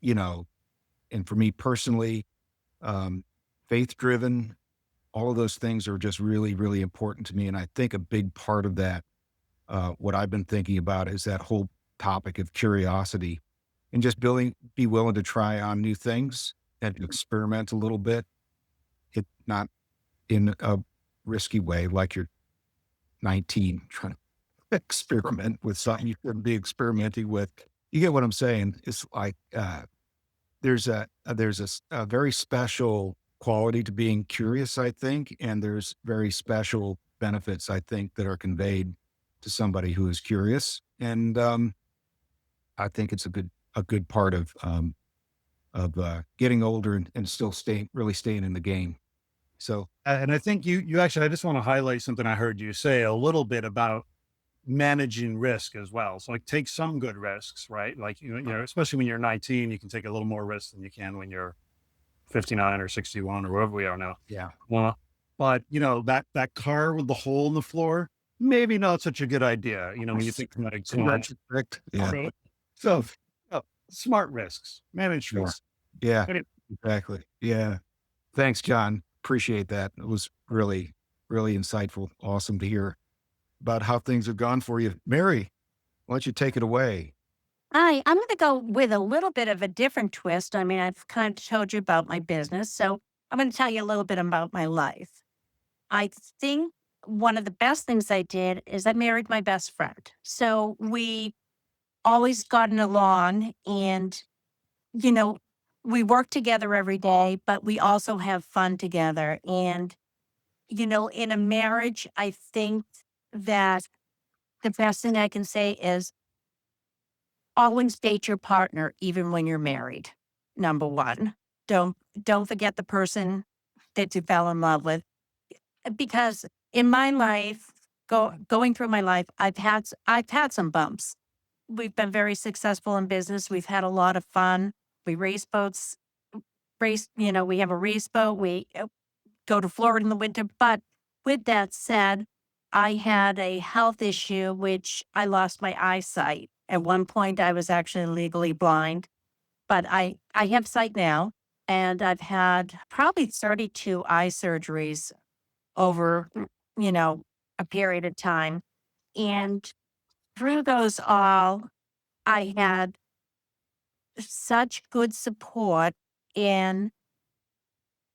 for me personally, faith driven, all of those things are just really, really important to me. And I think a big part of that, what I've been thinking about is that whole topic of curiosity and just be willing to try on new things and to experiment a little bit. It not in a risky way, like you're 19 trying to experiment with something you shouldn't be experimenting with. You get what I'm saying? It's like, there's a very special quality to being curious, I think, and there's very special benefits, I think, that are conveyed to somebody who is curious. And I think it's a good part of getting older and still staying in the game. So, and I think you actually, I just want to highlight something I heard you say a little bit about managing risk as well. So like take some good risks, right? Like, especially when you're 19, you can take a little more risk than you can when you're 59 or 61 or wherever we are now. Yeah. But that car with the hole in the floor, maybe not such a good idea. When you think about it. Yeah. So smart risks, managed Sure. risks. Yeah. Okay. Exactly. Yeah. Thanks, John. Appreciate that. It was really, really insightful. Awesome to hear about how things have gone for you. Mary, why don't you take it away? Hi, I'm going to go with a little bit of a different twist. I mean, I've kind of told you about my business, so I'm going to tell you a little bit about my life. I think one of the best things I did is I married my best friend. So we always gotten along and, you know, we work together every day, but we also have fun together. And, in a marriage, I think that the best thing I can say is always date your partner, even when you're married. Number one, don't forget the person that you fell in love with. Because in my life, going through my life, I've had some bumps. We've been very successful in business. We've had a lot of fun. We race boats, we have a race boat. We go to Florida in the winter. But with that said, I had a health issue, which I lost my eyesight. At one point, I was actually legally blind, but I have sight now. And I've had probably 32 eye surgeries over, a period of time. And through those all, I had such good support in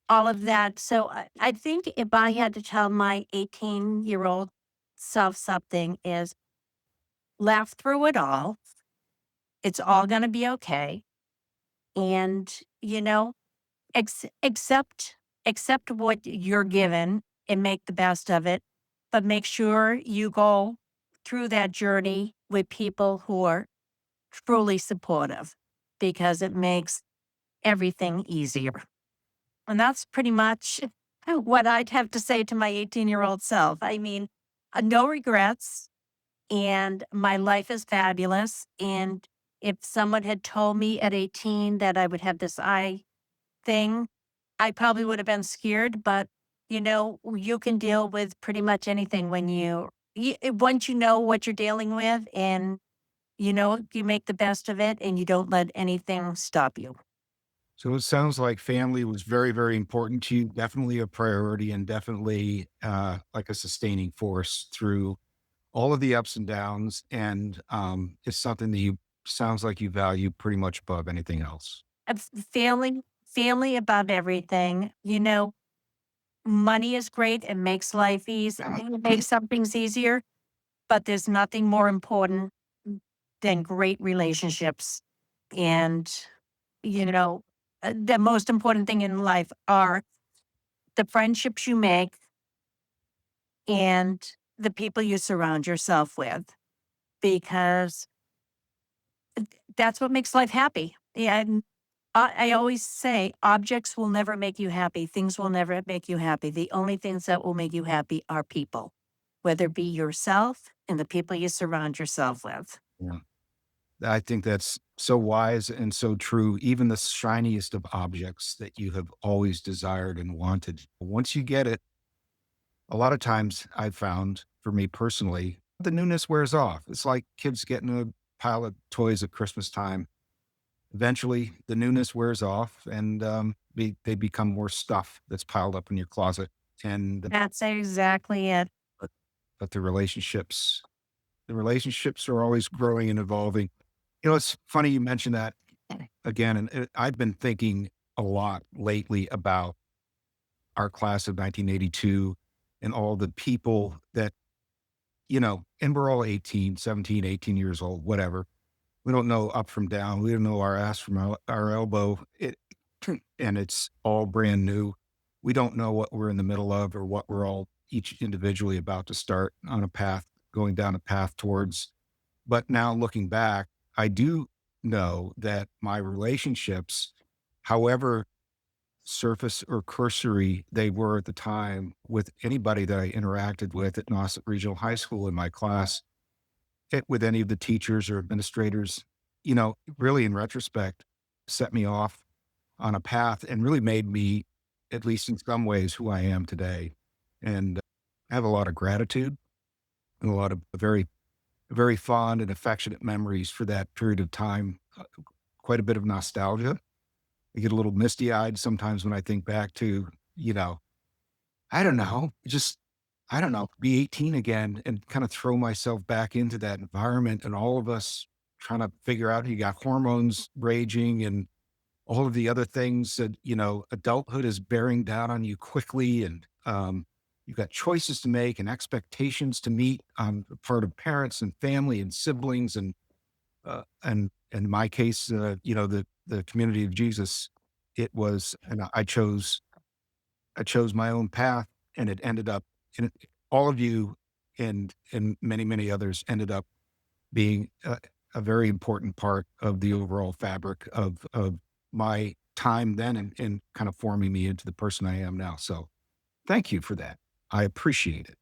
all of that. So I think if I had to tell my 18-year-old self something is laugh through it all. It's all going to be okay. And, accept what you're given and make the best of it. But make sure you go through that journey with people who are truly supportive because it makes everything easier. And that's pretty much what I'd have to say to my 18-year-old self. I mean, no regrets, and my life is fabulous. And if someone had told me at 18 that I would have this eye thing, I probably would have been scared. But, you can deal with pretty much anything when once you know what you're dealing with and, you make the best of it and you don't let anything stop you. So it sounds like family was very, very important to you, definitely a priority and definitely like a sustaining force through all of the ups and downs. And it's something that you sounds like you value pretty much above anything else. Family above everything. Money is great. It makes life easy. It makes some things easier, but there's nothing more important than great relationships. And, the most important thing in life are the friendships you make and the people you surround yourself with, because that's what makes life happy. Yeah, and I always say objects will never make you happy. Things will never make you happy. The only things that will make you happy are people, whether it be yourself and the people you surround yourself with. Yeah. I think that's so wise and so true. Even the shiniest of objects that you have always desired and wanted, once you get it, a lot of times I've found for me personally, the newness wears off. It's like kids getting a pile of toys at Christmas time. Eventually, the newness wears off and they become more stuff that's piled up in your closet. And That's exactly it. but the relationships are always growing and evolving. It's funny you mentioned that again, and I've been thinking a lot lately about our class of 1982 and all the people that, and we're all 18, 17, 18 years old, whatever. We don't know up from down. We don't know our ass from our elbow. And it's all brand new. We don't know what we're in the middle of or what we're all each individually about to start on a path, going down a path towards. But now looking back, I do know that my relationships, however surface or cursory they were at the time with anybody that I interacted with at Nauset Regional High School in my class, with any of the teachers or administrators, you know, really in retrospect, set me off on a path and really made me, at least in some ways, who I am today. And I have a lot of gratitude and a lot of very, very fond and affectionate memories for that period of time. Quite a bit of nostalgia. I get a little misty eyed sometimes when I think back to, you know, I don't know, just, I don't know, be 18 again and kind of throw myself back into that environment and all of us trying to figure out, you got hormones raging and all of the other things that, you know, adulthood is bearing down on you quickly. And you've got choices to make and expectations to meet on the part of parents and family and siblings. And in my case, you know, the community of Jesus, it was, and I chose my own path and it ended up, and all of you and many, many others ended up being a very important part of the overall fabric of my time then and kind of forming me into the person I am now. So thank you for that. I appreciate it.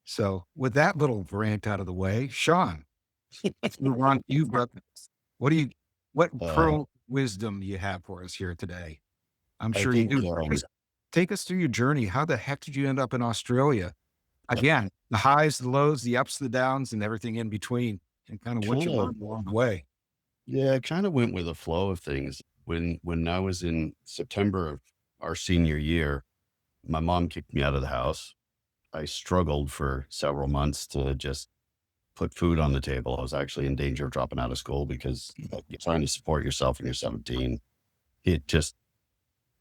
So with that little rant out of the way, Sean, let's move on to you, brother. What pearl wisdom you have for us here today? I'm I sure you think, do. Take us through your journey. How the heck did you end up in Australia? Again, the highs, the lows, the ups, the downs, and everything in between, and kind of what you kind of, learned along the way. yeah, I kind of went with the flow of things. When I was in September of our senior year, my mom kicked me out of the house. I struggled for several months to just put food on the table. I was actually in danger of dropping out of school because you're trying to support yourself when you're 17. It just,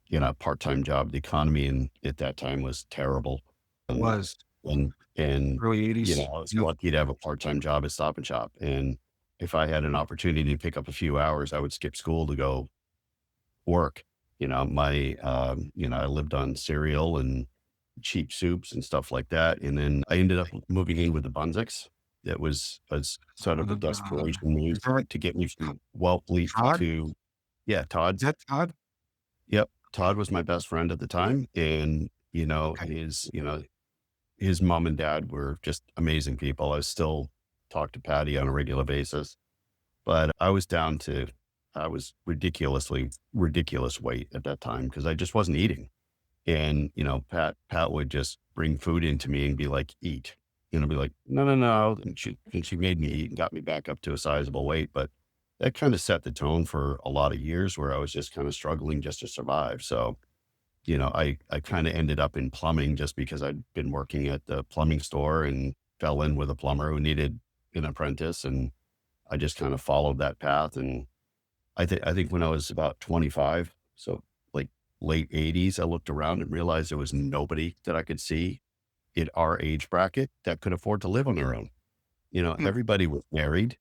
you know, part-time job, the economy and at that time was terrible. It And, was and, early you 80s. know, I was lucky to have a part-time job at Stop and Shop. And if I had an opportunity to pick up a few hours, I would skip school to go work. You know, you know, I lived on cereal and cheap soups and stuff like that. And then I ended up moving in with the Bunzicks. That was sort of a desperation move to get me from Wellfleet Todd? to, yeah, Todd. Is that Todd? Yep. Todd was my best friend at the time. And, you know, Okay. his mom and dad were just amazing people. I still talk to Patty on a regular basis, but I was ridiculous weight at that time because I just wasn't eating. And, you know, Pat would just bring food into me and be like, eat, you know, be like, no, no, no. And she made me eat and got me back up to a sizable weight. But that kind of set the tone for a lot of years where I was just kind of struggling just to survive. So, you know, I kind of ended up in plumbing just because I'd been working at the plumbing store and fell in with a plumber who needed an apprentice. And I just kind of followed that path. And I think when I was about 25, so like late 80s, I looked around and realized there was nobody that I could see in our age bracket that could afford to live on their own. You know, everybody was married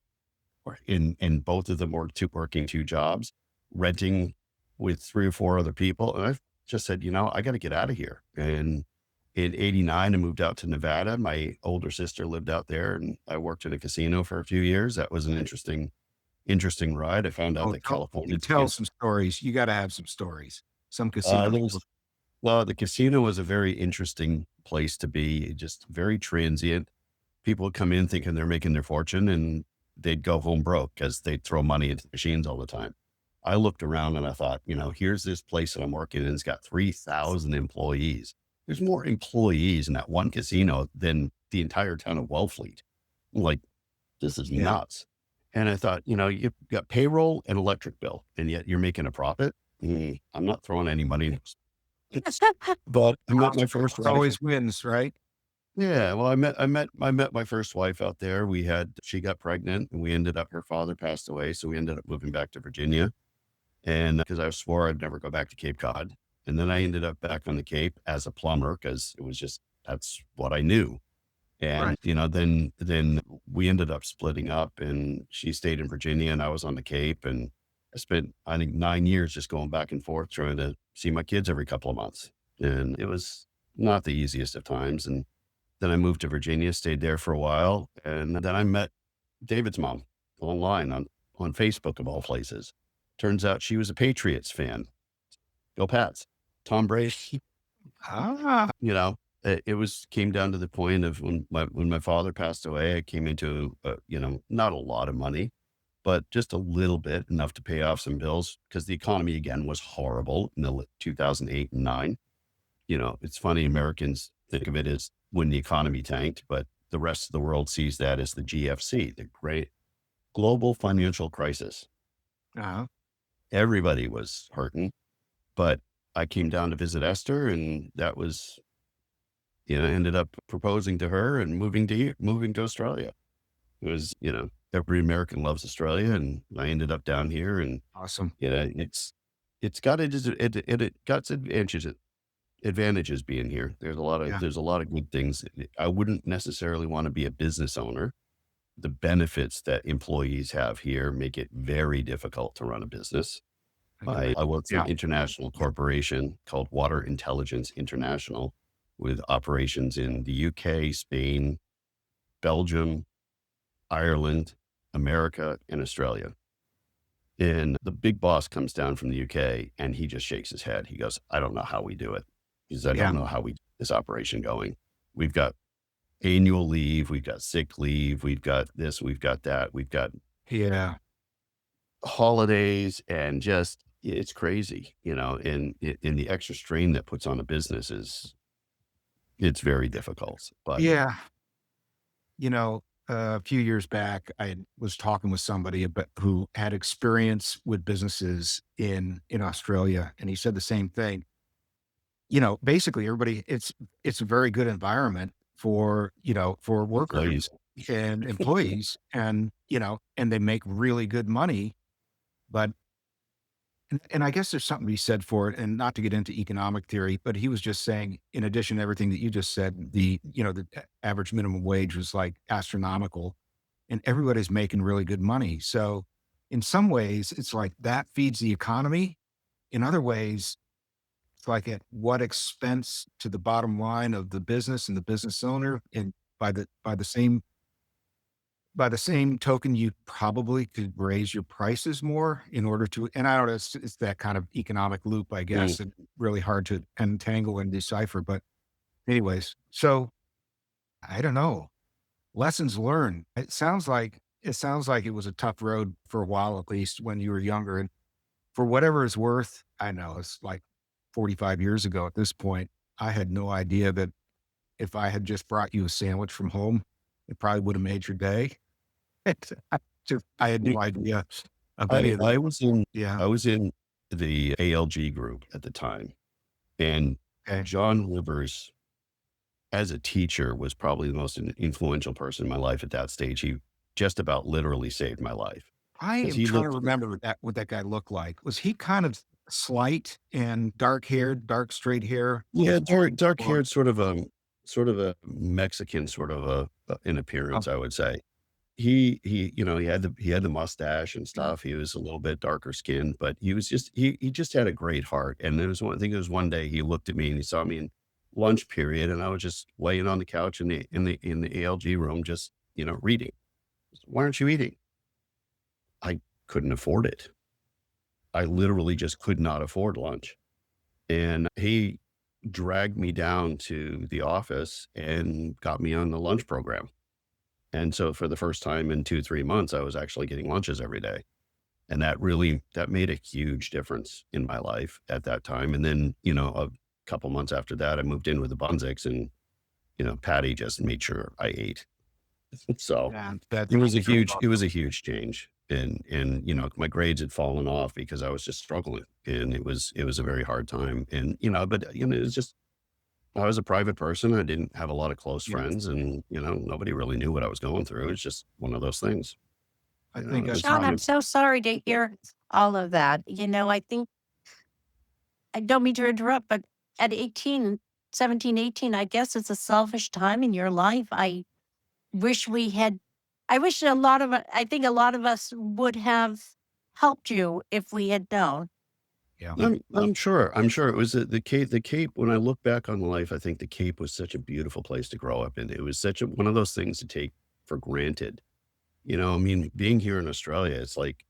and both of them were working two jobs, renting with 3 or 4 other people. And I just said, you know, I got to get out of here. And in 89, I moved out to Nevada. My older sister lived out there and I worked in a casino for a few years. That was an interesting ride. I found out that California. Tell some stories. You got to have some stories. Some casinos. Well, the casino was a very interesting place to be, just very transient. People would come in thinking they're making their fortune and they'd go home broke because they'd throw money into the machines all the time. I looked around and I thought, you know, here's this place that I'm working in. It's got 3,000 employees. There's more employees in that one casino than the entire town of Wellfleet. Like, this is nuts. And I thought, you know, you've got payroll and electric bill, and yet you're making a profit. I'm not throwing any money. But I met my first wife. Always wins, right? Yeah. Well, I met my first wife out there. She got pregnant and her father passed away. So we ended up moving back to Virginia. And because I swore I'd never go back to Cape Cod. And then I ended up back on the Cape as a plumber because that's what I knew. And, you know, then we ended up splitting up and she stayed in Virginia and I was on the Cape. And I spent, I think, 9 years just going back and forth trying to see my kids every couple of months. And it was not the easiest of times. And then I moved to Virginia, stayed there for a while. And then I met David's mom online on Facebook of all places. Turns out she was a Patriots fan. Go Pats. Tom Brady. Ah, You know, came down to the point of when my father passed away, I came into, not a lot of money, but just a little bit, enough to pay off some bills because the economy again was horrible in the 2008 and nine. It's funny, Americans think of it as when the economy tanked, but the rest of the world sees that as the GFC, the Great Global Financial Crisis. Uh-huh. Everybody was hurting, but I came down to visit Esther, and that was, ended up proposing to her and moving to Australia. It was, every American loves Australia, and I ended up down here, and Awesome. it's got it got its advantages being here. There's Yeah. a lot of good things. I wouldn't necessarily want to be a business owner. The benefits that employees have here make it very difficult to run a business. I work for Yeah. an international corporation called Water Intelligence International with operations in the UK, Spain, Belgium, Ireland, America, and Australia. And the big boss comes down from the UK and he just shakes his head. He goes, I don't know how we do it. He says, I Yeah. don't know how we get this operation going. We've got annual leave, we've got sick leave, we've got this, we've got that, we've got Yeah. holidays, and just, it's crazy, and the extra strain that puts on a business it's very difficult. But Yeah. A few years back, I was talking with somebody who had experience with businesses in Australia, and he said the same thing. Basically everybody, it's a very good environment for workers employees, and employees, and and they make really good money. But and I guess there's something to be said for it, and not to get into economic theory, but he was just saying, in addition to everything that you just said, the average minimum wage was like astronomical, and everybody's making really good money. So in some ways, it's like that feeds the economy. In other ways, it's like at what expense to the bottom line of the business and the business owner. And by the same token, you probably could raise your prices more in order to, and I don't know, it's that kind of economic loop, I mm, guess, and really hard to untangle and decipher. But anyways, so I don't know. Lessons learned. It sounds like it was a tough road for a while, at least when you were younger. And for whatever it's worth, I know it's like 45 years ago at this point. I had no idea that if I had just brought you a sandwich from home, it probably would have made your day. I had no idea of any I of I that. was in Yeah. I was in the ALG group at the time, and Okay. John Rivers, as a teacher, was probably the most influential person in my life at that stage. He just about literally saved my life I because am he trying to looked, remember what that guy looked like. Was he kind of slight and dark haired, dark straight hair? yeah, dark Or, haired, sort of a Mexican, sort of in oh, appearance, I would say. He had the mustache and stuff. He was a little bit darker skinned, but he just had a great heart. And I think it was one day he looked at me and he saw me in lunch period, and I was just laying on the couch in the ALG room, just, reading. Why aren't you eating? I couldn't afford it. I literally just could not afford lunch. And he dragged me down to the office and got me on the lunch program. And so for the first time in 2, 3 months, I was actually getting lunches every day. And that made a huge difference in my life at that time. And then, a couple months after that, I moved in with the Bunzicks, and, Patty just made sure I ate. So yeah, that's it was a huge change. And, my grades had fallen off because I was just struggling, and it was a very hard time. And, but, it was just, I was a private person. I didn't have a lot of close yeah. friends, and, nobody really knew what I was going through. It's just one of those things. I You know, think it that's was, Sean, probably I'm so sorry to hear all of that. I think, I don't mean to interrupt, but at 18, 17, 18, I guess it's a selfish time in your life. Wish we had, I wish I think a lot of us would have helped you if we had known. yeah. I'm sure it was the Cape. The Cape. When I look back on life, I think the Cape was such a beautiful place to grow up in. It was one of those things to take for granted. I mean, being here in Australia, it's like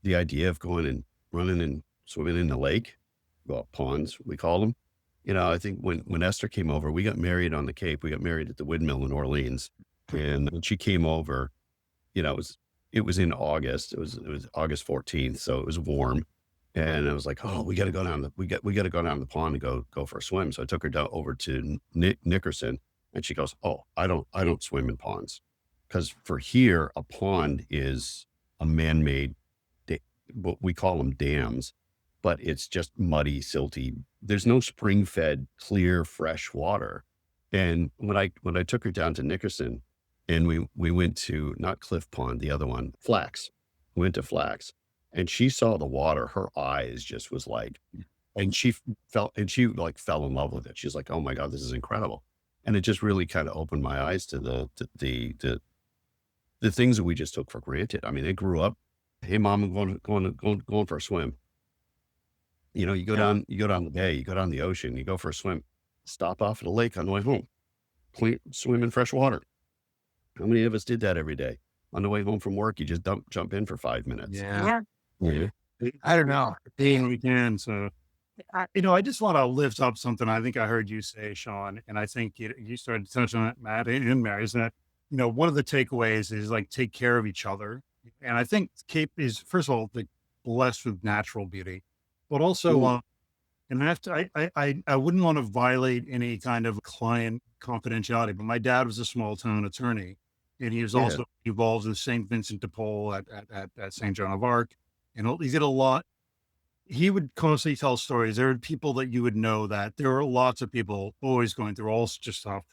the idea of going and running and swimming in the lake, well, ponds, we call them. I think when Esther came over, we got married on the Cape. We got married at the Windmill in Orleans. And when she came over, it was in August. It was August 14th. So it was warm. And I was like, oh, we got to go down we got to go down the pond and go for a swim. So I took her down over to Nickerson, and she goes, oh, I don't swim in ponds. Because for here, a pond is a man-made, what we call them dams, but it's just muddy, silty. There's no spring-fed, clear, fresh water. And when I took her down to Nickerson, and we went to not Cliff Pond, the other one, Flax. We went to Flax, and she saw the water. Her eyes just was like, and she fell in love with it. She's like, oh my God, this is incredible. And it just really kind of opened my eyes to the things that we just took for granted. I mean, they grew up, hey mom, I'm going for a swim. You go down the bay, you go down the ocean, you go for a swim, stop off at a lake on the way home, swim in fresh water. How many of us did that every day? On the way home from work, you just jump in for 5 minutes. Yeah. Yeah. I don't know. We can. So, I just want to lift up something I think I heard you say, Sean, and I think you started to touch on it, Matt and Mary, is that, one of the takeaways is like take care of each other. And I think Cape is, first of all, blessed with natural beauty, but also, and I wouldn't want to violate any kind of client confidentiality, but my dad was a small town attorney, and he was also involved in St. Vincent de Paul at St. Joan of Arc. And he did a lot. He would constantly tell stories. There are people that you would know that there are lots of people always going through all sorts of stuff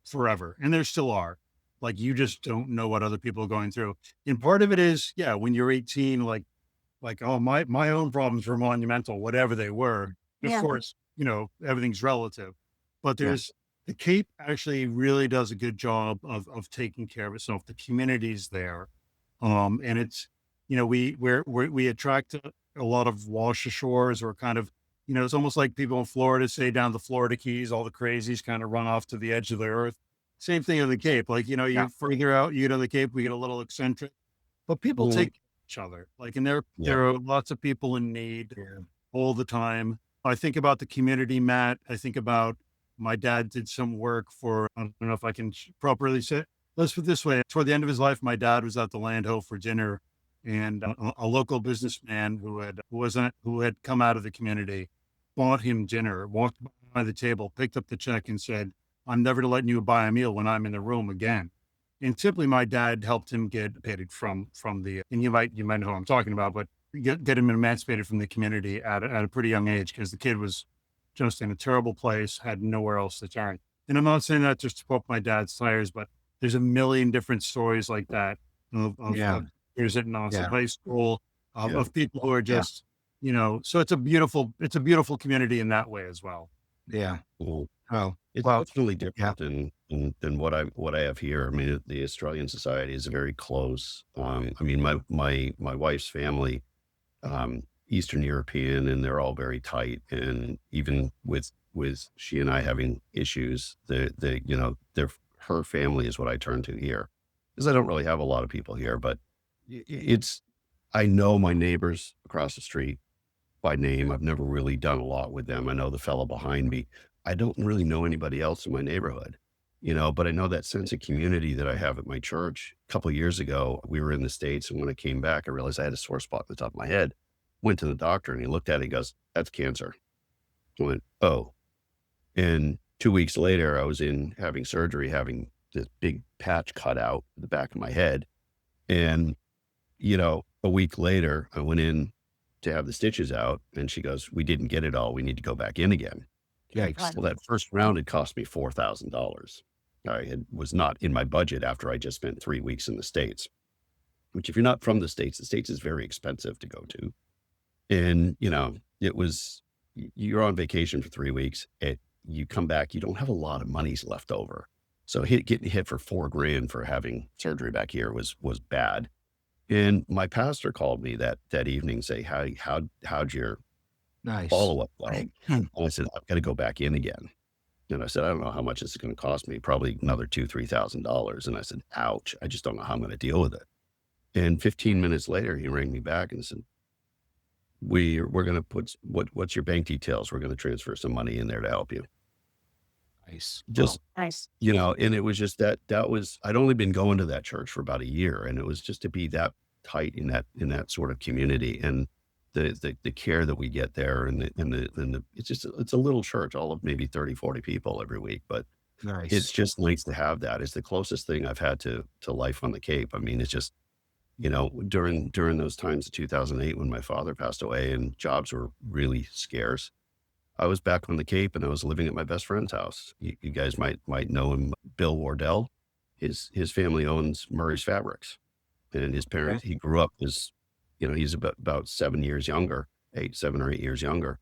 forever. And there still are. Like, you just don't know what other people are going through. And part of it is, when you're 18, like, oh, my own problems were monumental, whatever they were. Of course, everything's relative. But the Cape actually really does a good job of taking care of itself. The community's there. And it's, we attract a lot of wash ashores, or kind of, it's almost like people in Florida say down the Florida Keys, all the crazies kind of run off to the edge of the earth. Same thing on the Cape. Like, you further out, you get on the Cape, we get a little eccentric, but people take each other. Like, and there are lots of people in need all the time. I think about the community, Matt. I think about my dad did some work for, I don't know if I can properly say, let's put it this way. Toward the end of his life, my dad was at the Land Ho for dinner, and a local businessman who had come out of the community bought him dinner, walked by the table, picked up the check, and said, I'm never letting you buy a meal when I'm in the room again. And simply my dad helped him get paid from the, and you might know who I'm talking about, but get him emancipated from the community at a pretty young age, because the kid was just in a terrible place, had nowhere else to turn. And I'm not saying that just to pump my dad's tires, but there's a million different stories like that of here's at Nauset High School, of people who are just, so it's a beautiful community in that way as well. Yeah. Well, Oh, it's well, really different than what I have here. I mean, the Australian society is very close. I mean, my wife's family, Eastern European, and they're all very tight. And even with she and I having issues, her family is what I turn to here, because I don't really have a lot of people here. But I know my neighbors across the street by name. I've never really done a lot with them. I know the fellow behind me. I don't really know anybody else in my neighborhood, but I know that sense of community that I have at my church. A couple of years ago, we were in the States, and when I came back, I realized I had a sore spot at the top of my head. Went to the doctor, and he looked at it and goes, that's cancer. I went, oh. And 2 weeks later, I was in having surgery, having this big patch cut out the back of my head. And, a week later, I went in to have the stitches out, and she goes, we didn't get it all. We need to go back in again. yikes. Well, that first round had cost me $4,000. Was not in my budget after I just spent 3 weeks in the States, which, if you're not from the States is very expensive to go to. And, you're on vacation for 3 weeks. You come back, you don't have a lot of money left over. So getting hit for $4,000 for having surgery back here was bad. And my pastor called me that evening and say, how'd your Nice. follow-up go? And I said, I've got to go back in again. And I said, I don't know how much this is going to cost me, probably another $2,000-$3,000. And I said, ouch, I just don't know how I'm going to deal with it. And 15 minutes later, he rang me back and said, we're going to put what's your bank details? We're going to transfer some money in there to help you. Nice. Just, Nice. and it was just that was, I'd only been going to that church for about a year, and it was just to be that tight in that sort of community, and the care that we get there, and it's a little church, all of maybe 30, 40 people every week, but Nice. it's just nice to have that. It's the closest thing I've had to life on the Cape. I mean, it's just, during those times of 2008 when my father passed away and jobs were really scarce, I was back on the Cape and I was living at my best friend's house. You guys might know him, Bill Wardell. His family owns Murray's Fabrics, and his parents, he grew up as, he's about 7 years younger, 7 or 8 years younger.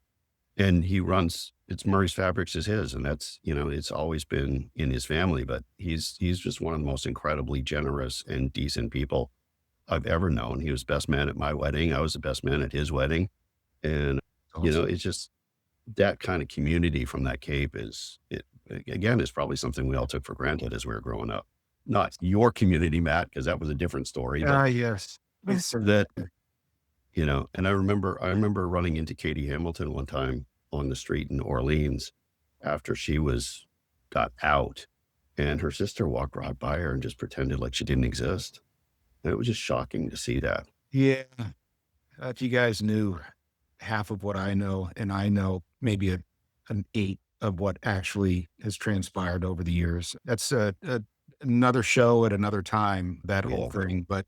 And it's Murray's Fabrics is his. And that's, it's always been in his family, but he's just one of the most incredibly generous and decent people I've ever known. He was best man at my wedding. I was the best man at his wedding. And, Awesome. it's just that kind of community from that Cape is probably something we all took for granted as we were growing up. Not your community, Matt, because that was a different story. But Yes. that, and I remember running into Katie Hamilton one time on the street in Orleans after she got out, and her sister walked right by her and just pretended like she didn't exist. And it was just shocking to see that. Yeah. If you guys knew half of what I know, and I know maybe an eighth of what actually has transpired over the years. That's another show at another time, that whole thing. But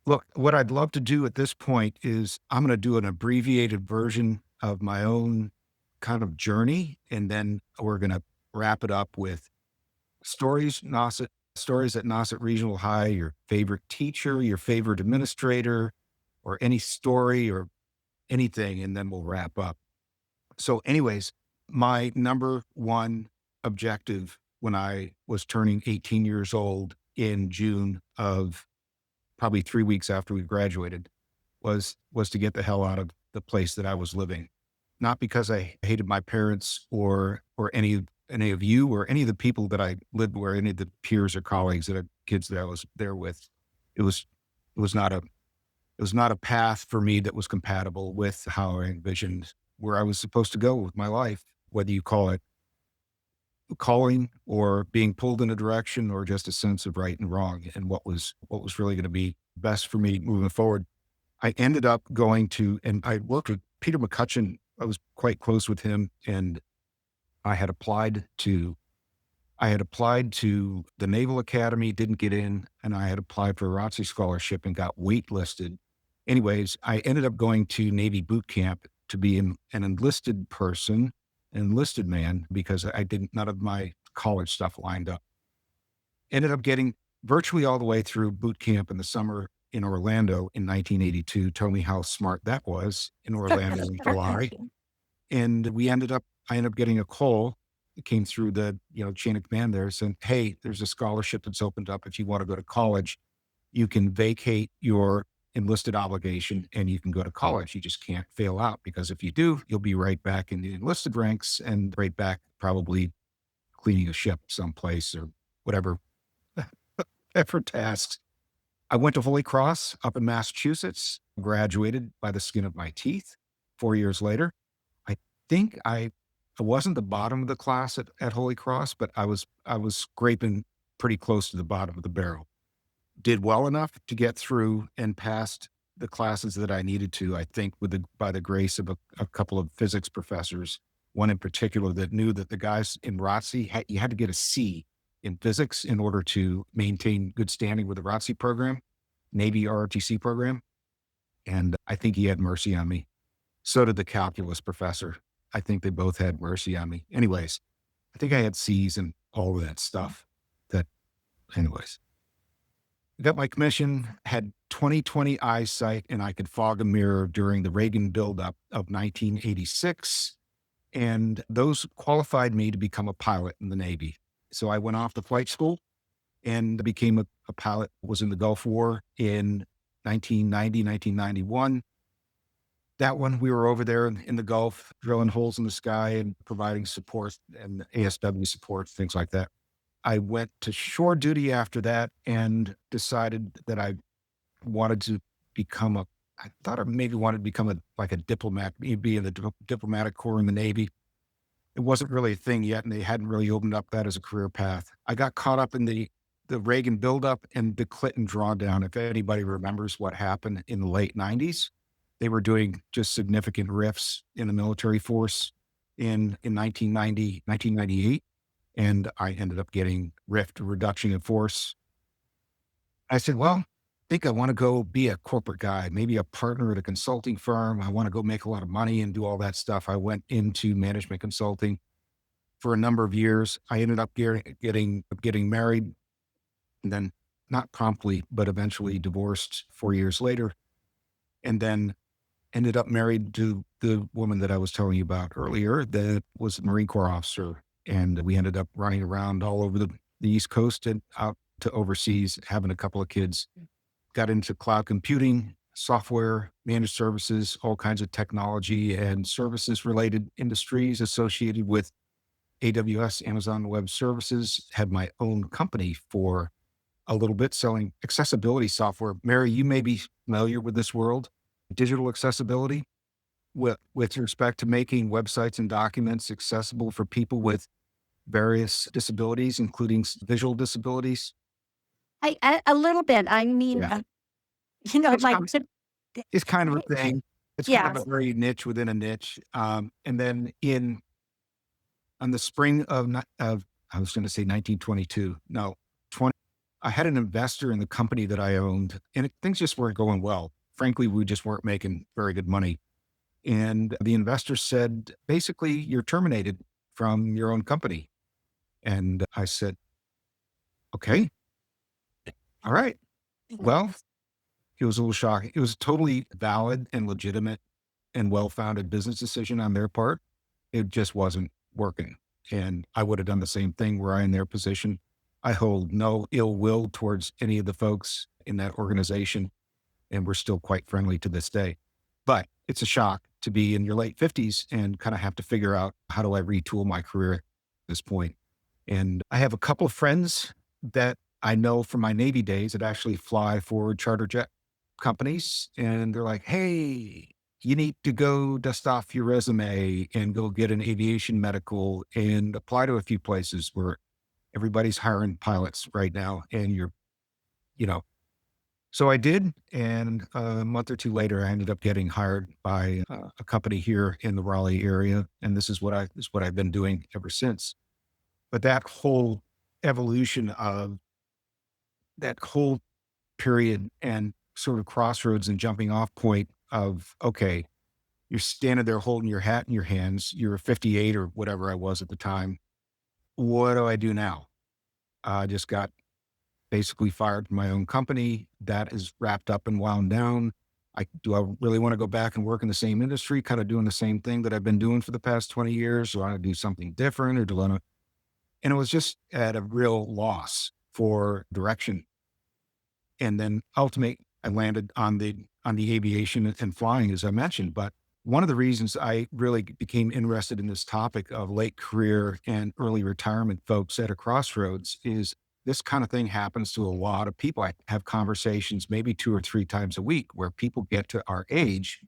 look, what I'd love to do at this point is I'm going to do an abbreviated version of my own kind of journey, and then we're going to wrap it up with stories at Nauset Regional High, your favorite teacher, your favorite administrator, or any story or anything, and then we'll wrap up. So anyways, my number one objective when I was turning 18 years old in June of probably 3 weeks after we graduated was to get the hell out of the place that I was living. Not because I hated my parents or any of you or any of the people that I lived with, or any of the peers or colleagues that are kids that I was there with. It was not a path for me that was compatible with how I envisioned where I was supposed to go with my life, whether you call it calling or being pulled in a direction or just a sense of right and wrong and what was really going to be best for me moving forward. I ended up going to, and I worked with Peter McCutcheon. I was quite close with him, and I had applied to the Naval Academy, didn't get in, and I had applied for a ROTC scholarship and got waitlisted. Anyways, I ended up going to Navy boot camp to be an enlisted man, because none of my college stuff lined up. Ended up getting virtually all the way through boot camp in the summer in Orlando in 1982. Told me how smart that was in Orlando in July. And I ended up getting a call. It came through the chain of command there, saying, "Hey, there's a scholarship that's opened up. If you want to go to college, you can vacate your enlisted obligation and you can go to college. You just can't fail out, because if you do, you'll be right back in the enlisted ranks and right back probably cleaning a ship someplace or whatever effort tasks." I went to Holy Cross up in Massachusetts, graduated by the skin of my teeth 4 years later. I think I wasn't the bottom of the class at Holy Cross, but I was scraping pretty close to the bottom of the barrel. Did well enough to get through and passed the classes that I needed to, I think, by the grace of a couple of physics professors, one in particular that knew that the guys in ROTC, you had to get a C in physics in order to maintain good standing with the ROTC program, Navy ROTC program. And I think he had mercy on me. So did the calculus professor. I think they both had mercy on me. Anyways, I think I had C's and all of that stuff. Got my commission, had 20/20 eyesight, and I could fog a mirror during the Reagan buildup of 1986. And those qualified me to become a pilot in the Navy. So I went off to flight school and became a pilot, was in the Gulf War in 1990, 1991. That one, we were over there in the Gulf, drilling holes in the sky and providing support and ASW support, things like that. I went to shore duty after that and decided that I wanted to become a I thought I maybe wanted to become like a diplomat, be in the diplomatic corps in the Navy. It wasn't really a thing yet, and they hadn't really opened up that as a career path. I got caught up in the Reagan buildup and the Clinton drawdown. If anybody remembers what happened in the late 90s, they were doing just significant rifts in the military force in 1998. And I ended up getting rift, reduction in force. I said, well, I think I want to go be a corporate guy, maybe a partner at a consulting firm. I want to go make a lot of money and do all that stuff. I went into management consulting for a number of years. I ended up getting married, and then not promptly, but eventually divorced 4 years later. And then ended up married to the woman that I was telling you about earlier that was a Marine Corps officer. And we ended up running around all over the East Coast and out to overseas, having a couple of kids. Got into cloud computing, software, managed services, all kinds of technology and services related industries associated with AWS, Amazon Web Services. Had my own company for a little bit selling accessibility software. Mary, you may be familiar with this world, digital accessibility with respect to making websites and documents accessible for people with various disabilities, including visual disabilities. A little bit. I mean, Yeah. like, It's kind of a thing. It's kind yeah. of a very niche within a niche. And then on the spring of I was going to say 1922. No, 20. I had an investor in the company that I owned, and things just weren't going well. Frankly, we just weren't making very good money. And the investor said, basically, you're terminated from your own company. And I said, okay, all right. Well, it was a little shocking. It was a totally valid and legitimate and well-founded business decision on their part. It just wasn't working. And I would have done the same thing were I in their position. I hold no ill will towards any of the folks in that organization, and we're still quite friendly to this day. But it's a shock to be in your late 50s and kind of have to figure out, how do I retool my career at this point? And I have a couple of friends that I know from my Navy days that actually fly for charter jet companies. And they're like, hey, you need to go dust off your resume and go get an aviation medical and apply to a few places where everybody's hiring pilots right now. And so I did. And a month or two later, I ended up getting hired by a company here in the Raleigh area. And this is what I've been doing ever since. But that whole evolution of that whole period and sort of crossroads and jumping off point of, okay, you're standing there holding your hat in your hands. You're 58 or whatever I was at the time. What do I do now? I just got basically fired from my own company. That is wrapped up and wound down. Do I really want to go back and work in the same industry, kind of doing the same thing that I've been doing for the past 20 years? Do I want to do something different, or do I want to? And it was just at a real loss for direction. And then ultimately I landed on the aviation and flying, as I mentioned. But one of the reasons I really became interested in this topic of late career and early retirement folks at a crossroads is this kind of thing happens to a lot of people. I have conversations maybe 2 or 3 times a week where people get to our age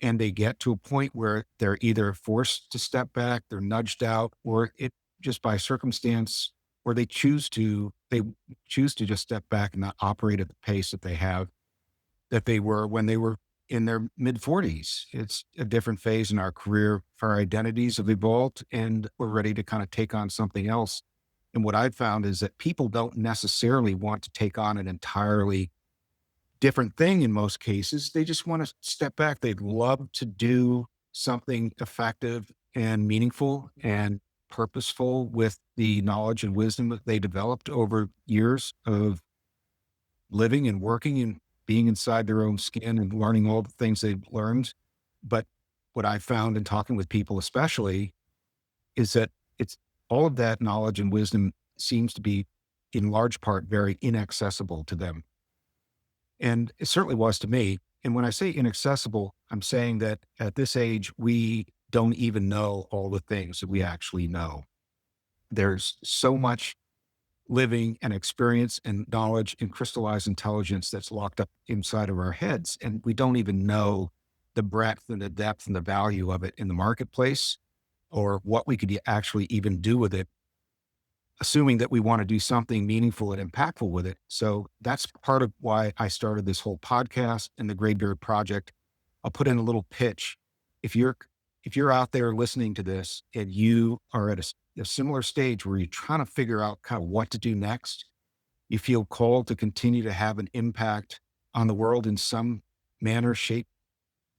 and they get to a point where they're either forced to step back, they're nudged out, or it just by circumstance, or they choose to just step back and not operate at the pace that they were when they were in their mid 40s. It's a different phase in our career. Our identities have evolved and we're ready to kind of take on something else. And what I've found is that people don't necessarily want to take on an entirely different thing in most cases. They just want to step back. They'd love to do something effective and meaningful and purposeful with the knowledge and wisdom that they developed over years of living and working and being inside their own skin and learning all the things they've learned. But what I found in talking with people, especially, is that it's all of that knowledge and wisdom seems to be in large part very inaccessible to them. And it certainly was to me. And when I say inaccessible, I'm saying that at this age, we don't even know all the things that we actually know. There's so much living and experience and knowledge and crystallized intelligence that's locked up inside of our heads. And we don't even know the breadth and the depth and the value of it in the marketplace, or what we could actually even do with it, assuming that we want to do something meaningful and impactful with it. So that's part of why I started this whole podcast and the Graybeard Project. I'll put in a little pitch. If you're out there listening to this and you are at a similar stage where you're trying to figure out kind of what to do next, you feel called to continue to have an impact on the world in some manner, shape,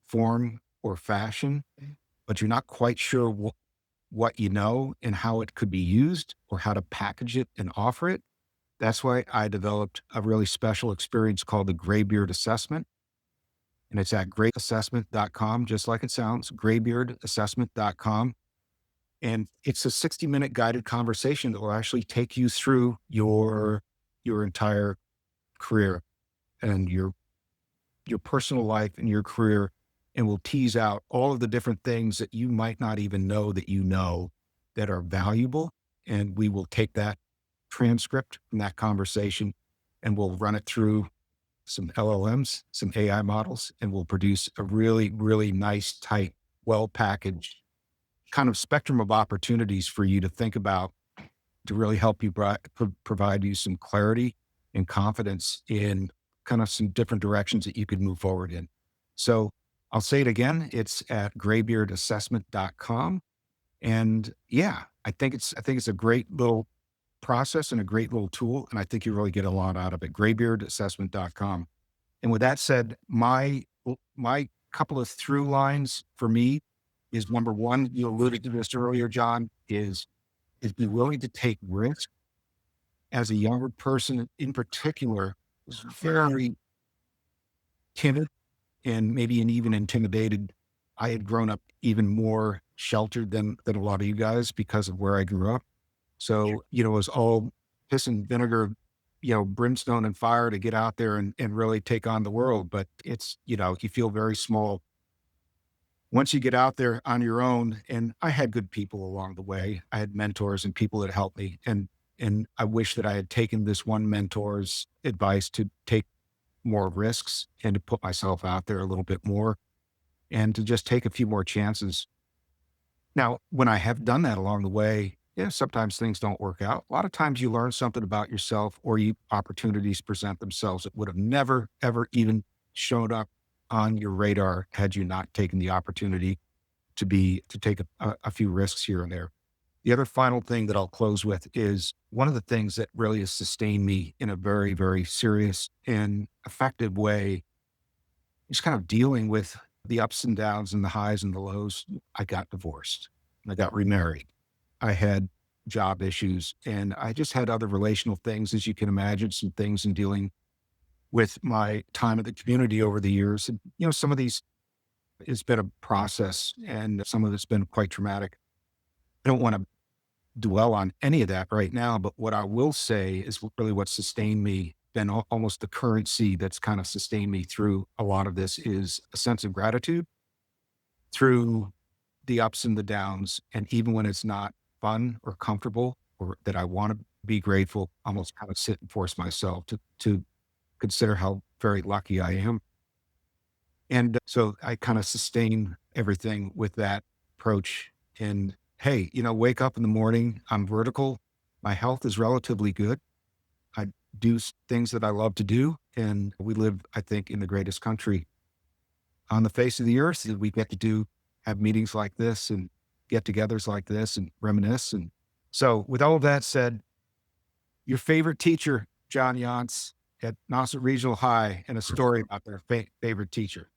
form, or fashion, but you're not quite sure what you know and how it could be used or how to package it and offer it. That's why I developed a really special experience called the Graybeard Assessment. And it's at graybeardassessment.com, just like it sounds, graybeardassessment.com. And it's a 60-minute guided conversation that will actually take you through your entire career and your personal life and your career, and will tease out all of the different things that you might not even know that are valuable. And we will take that transcript from that conversation and we'll run it through some LLMs, some AI models, and we'll produce a really, really nice, tight, well-packaged kind of spectrum of opportunities for you to think about, to really help you provide you some clarity and confidence in kind of some different directions that you could move forward in. So I'll say it again. It's at graybeardassessment.com. And yeah, I think it's a great little process and a great little tool. And I think you really get a lot out of it. graybeardassessment.com. And with that said, my couple of through lines for me is, number one, you alluded to this earlier, John, is be willing to take risk. As a younger person in particular, was very timid and maybe even intimidated. I had grown up even more sheltered than a lot of you guys because of where I grew up. So, it was all piss and vinegar, brimstone and fire to get out there and really take on the world. But it's, you feel very small once you get out there on your own. And I had good people along the way. I had mentors and people that helped me. And I wish that I had taken this one mentor's advice to take more risks and to put myself out there a little bit more and to just take a few more chances. Now, when I have done that along the way, sometimes things don't work out. A lot of times you learn something about yourself, or opportunities present themselves that would have never, ever even showed up on your radar had you not taken the opportunity to take a few risks here and there. The other final thing that I'll close with is one of the things that really has sustained me in a very, very serious and effective way is kind of dealing with the ups and downs and the highs and the lows. I got divorced. I got remarried. I had job issues, and I just had other relational things, as you can imagine, some things in dealing with my time in the community over the years. And, some of these, it's been a process, and some of it's been quite traumatic. I don't want to dwell on any of that right now, but what I will say is really what sustained me, been almost the currency that's kind of sustained me through a lot of this, is a sense of gratitude through the ups and the downs. And even when it's not fun or comfortable, or that I want to be grateful, almost kind of sit and force myself to consider how very lucky I am. And so I kind of sustain everything with that approach. And hey, wake up in the morning, I'm vertical. My health is relatively good. I do things that I love to do. And we live, I think, in the greatest country on the face of the earth. We get to have meetings like this and get-togethers like this and reminisce. And so with all of that said, your favorite teacher, John Yonce at Nauset Regional High, and a story about their favorite teacher.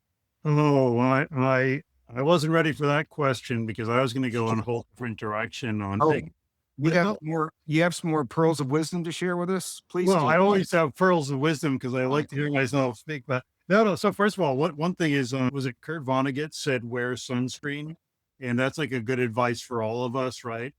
Oh, I wasn't ready for that question because I was going to go in a whole different direction on. You have some more pearls of wisdom to share with us, please? Well, I always have pearls of wisdom because I like to hear myself speak. But no. So first of all, one thing is, was it Kurt Vonnegut said, wear sunscreen? And that's like a good advice for all of us, right?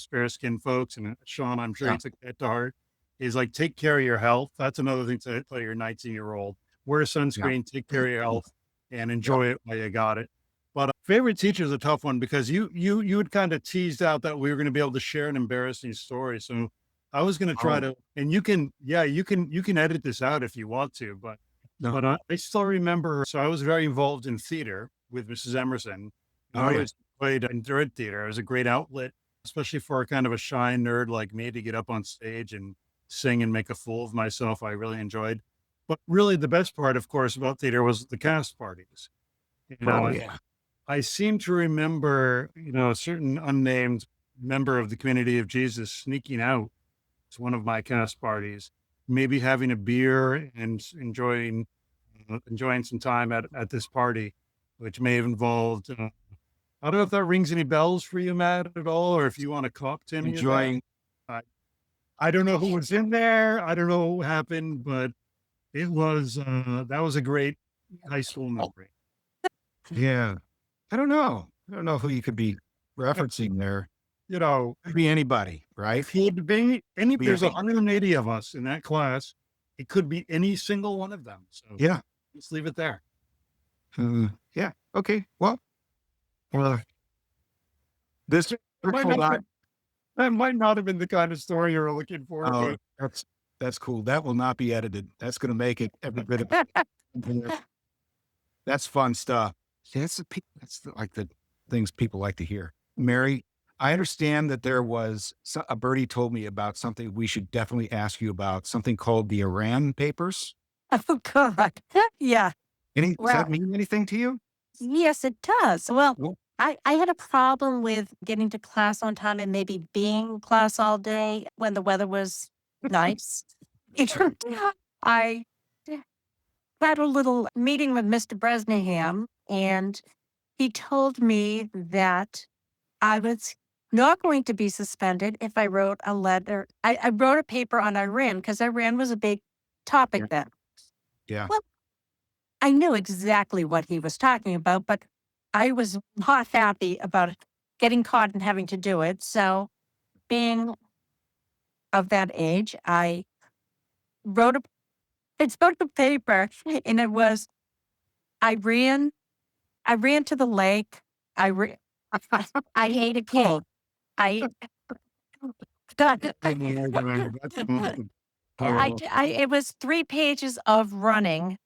Fair skinned folks. And Sean, I'm sure you took that to heart. Is like, take care of your health. That's another thing to tell your 19-year-old. Wear sunscreen, take care of your health, and enjoy it while you got it. But favorite teacher is a tough one because you had kind of teased out that we were going to be able to share an embarrassing story. So I was going to try Oh. to, and you can edit this out if you want to, but No. I still remember. So I was very involved in theater with Mrs. Emerson. Oh, I yeah. always enjoyed theater. It was a great outlet, especially for a kind of a shy nerd like me to get up on stage and sing and make a fool of myself. I really enjoyed. But really, the best part, of course, about theater was the cast parties. Oh, yeah. I seem to remember, a certain unnamed member of the Community of Jesus sneaking out to one of my cast parties, maybe having a beer and enjoying some time at this party, which may have involved. I don't know if that rings any bells for you, Matt, at all, or if you want to cop to any of that. Enjoying. I don't know who was in there. I don't know what happened, but it was that was a great high school memory. Yeah. I don't know who you could be referencing there. Could be anybody, right? Could be any. Be There's any- 180 of us in that class. It could be any single one of them. So Yeah. let's leave it there. Yeah. Okay. Well, this might hold not on. That might not have been the kind of story you were looking for. Oh, but that's cool. That will not be edited. That's going to make it every bit of. That's fun stuff. See, that's like the things people like to hear. Mary, I understand that there was a birdie told me about something we should definitely ask you about, something called the Iran papers. Oh, God. Yeah. Does Well- that mean anything to you? Yes, it does. Well, Well- I had a problem with getting to class on time and maybe being in class all day when the weather was nice. I had a little meeting with Mr. Bresnahan, and he told me that I was not going to be suspended if I wrote a letter. I wrote a paper on Iran because Iran was a big topic then. Yeah. Well, I knew exactly what he was talking about, but I was not happy about getting caught and having to do it. So, being of that age, I wrote a paper, and it was, I ran to the lake. I ate a cake. It was 3 pages of running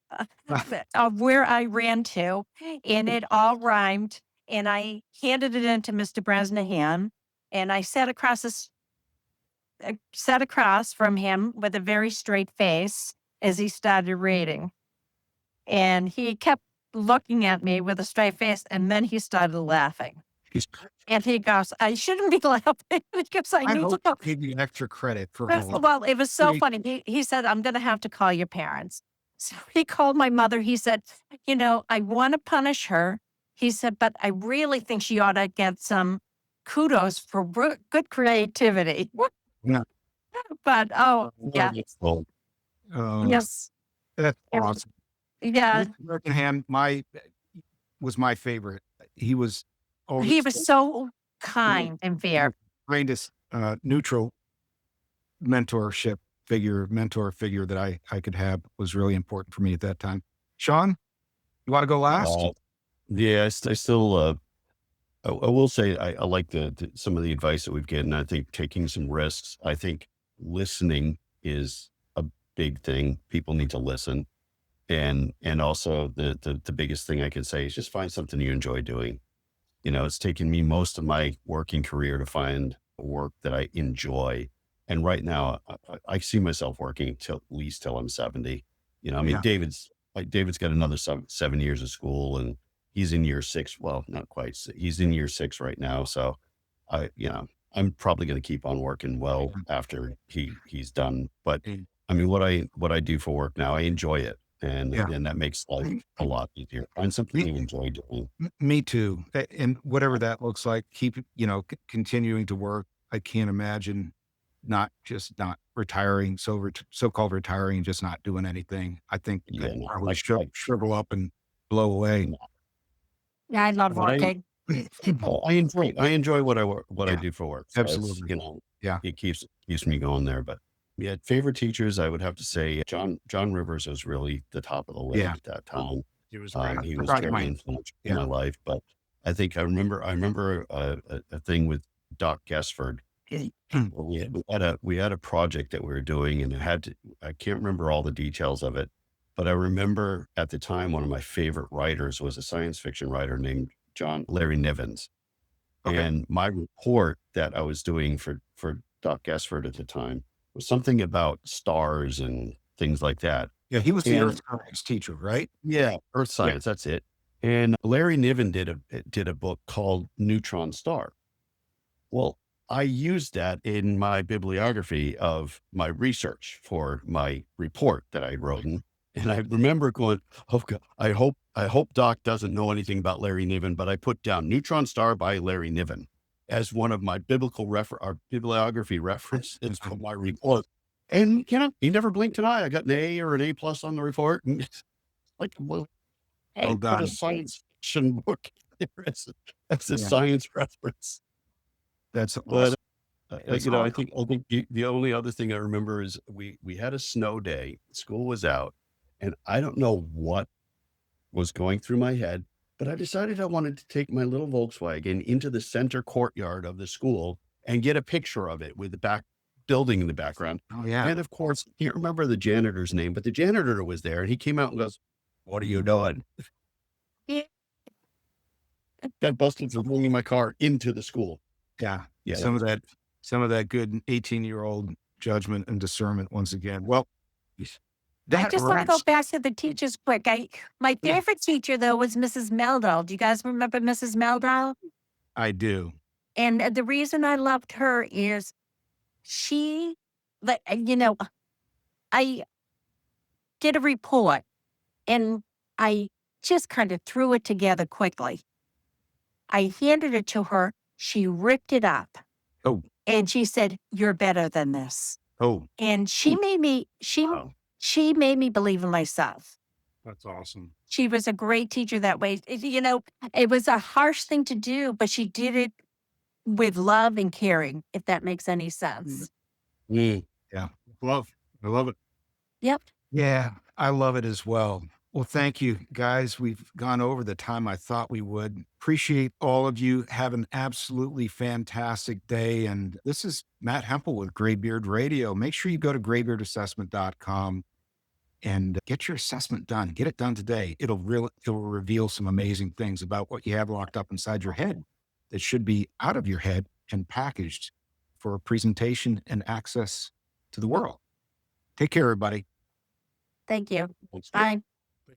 of where I ran to, and it all rhymed. And I handed it in to Mr. Bresnahan, and I sat across from him with a very straight face as he started reading. And he kept looking at me with a straight face, and then he started laughing. And he goes, I shouldn't be laughing because I I need to hope go. to give you extra credit for Well, it was so Wait. funny. He said, I'm going to have to call your parents. So he called my mother. He said, I want to punish her. He said, but I really think she ought to get some kudos for good creativity. Yeah. But, yeah. Well, Yes. That's Yeah. awesome. Yeah. Mr. Breckenham was my favorite. He was always He was so kind and fair. greatest neutral mentor figure that I could have was really important for me at that time. Sean, you want to go last? yeah, I still, I will say I like some of the advice that we've given. I think taking some risks. I think listening is a big thing. People need to listen. And also the biggest thing I can say is just find something you enjoy doing. It's taken me most of my working career to find work that I enjoy. And right now I see myself working at least till I'm 70. Yeah. David's got another 7 years of school, and he's in year 6. Well, not quite. He's in year 6 right now. So I'm probably going to keep on working well after he's done. But Mm. what I do for work now, I enjoy it. And that makes life a lot easier. Find something you enjoy doing. Me too. And whatever that looks like, keep, continuing to work. I can't imagine not retiring, so-called retiring and just not doing anything. I think Yeah, I'd no, probably like- shrivel up and blow away. Yeah, I love Right. working. I enjoy what I do for work. So it's, Absolutely. Yeah. it keeps me going there. But yeah, favorite teachers, I would have to say John Rivers was really the top of the list Yeah. at that time. He was great. He was Probably very mine. influential Yeah. in my life. But I think I remember a thing with Doc Gesford Well, we had a project that we were doing, and I can't remember all the details of it, but I remember at the time one of my favorite writers was a science fiction writer named Larry Nivens. Okay. And my report that I was doing for Doc Esford at the time was something about stars and things like that. Yeah, he was the And earth science teacher, right? yeah, earth Yeah. science, that's it. And Larry Niven did a book called Neutron Star. Well, I used that in my bibliography of my research for my report that I wrote. And I remember going, oh God, I hope Doc doesn't know anything about Larry Niven, but I put down Neutron Star by Larry Niven as one of my bibliography references for my report. And he never blinked an eye. I got an A or an A plus on the report. And it's like, well, Well I put done. a science fiction book there as a Yeah. science reference. That's But awesome. That's I awesome. think the only other thing I remember is we had a snow day. School was out, and I don't know what was going through my head, but I decided I wanted to take my little Volkswagen into the center courtyard of the school and get a picture of it with the back building in the background. Oh yeah. And of course, I can't remember the janitor's name, but the janitor was there, and he came out and goes, "What are you doing?" Yeah. Got busted for bringing my car into the school. Yeah. Yeah. Some of that good 18-year-old judgment and discernment once again. Well, I that just want to go wraps. back to the teachers quick. My Yeah. favorite teacher though was Mrs. Meldal. Do you guys remember Mrs. Meldal? I do. And the reason I loved her is she, I did a report and I just kind of threw it together quickly. I handed it to her. She ripped it up. Oh. And she said, "You're better than this." Oh, And she made me, Wow. she made me believe in myself. That's awesome. She was a great teacher that way. It was a harsh thing to do, but she did it with love and caring, if that makes any sense. Mm. I love it. Yep. yeah. I love it as well. Well, thank you, guys. We've gone over the time I thought we would. Appreciate all of you. Have an absolutely fantastic day. And this is Matt Hempel with Graybeard Radio. Make sure you go to graybeardassessment.com and get your assessment done. Get it done today. It'll reveal some amazing things about what you have locked up inside your head that should be out of your head and packaged for presentation and access to the world. Take care, everybody. Thank you. Thanks. Bye.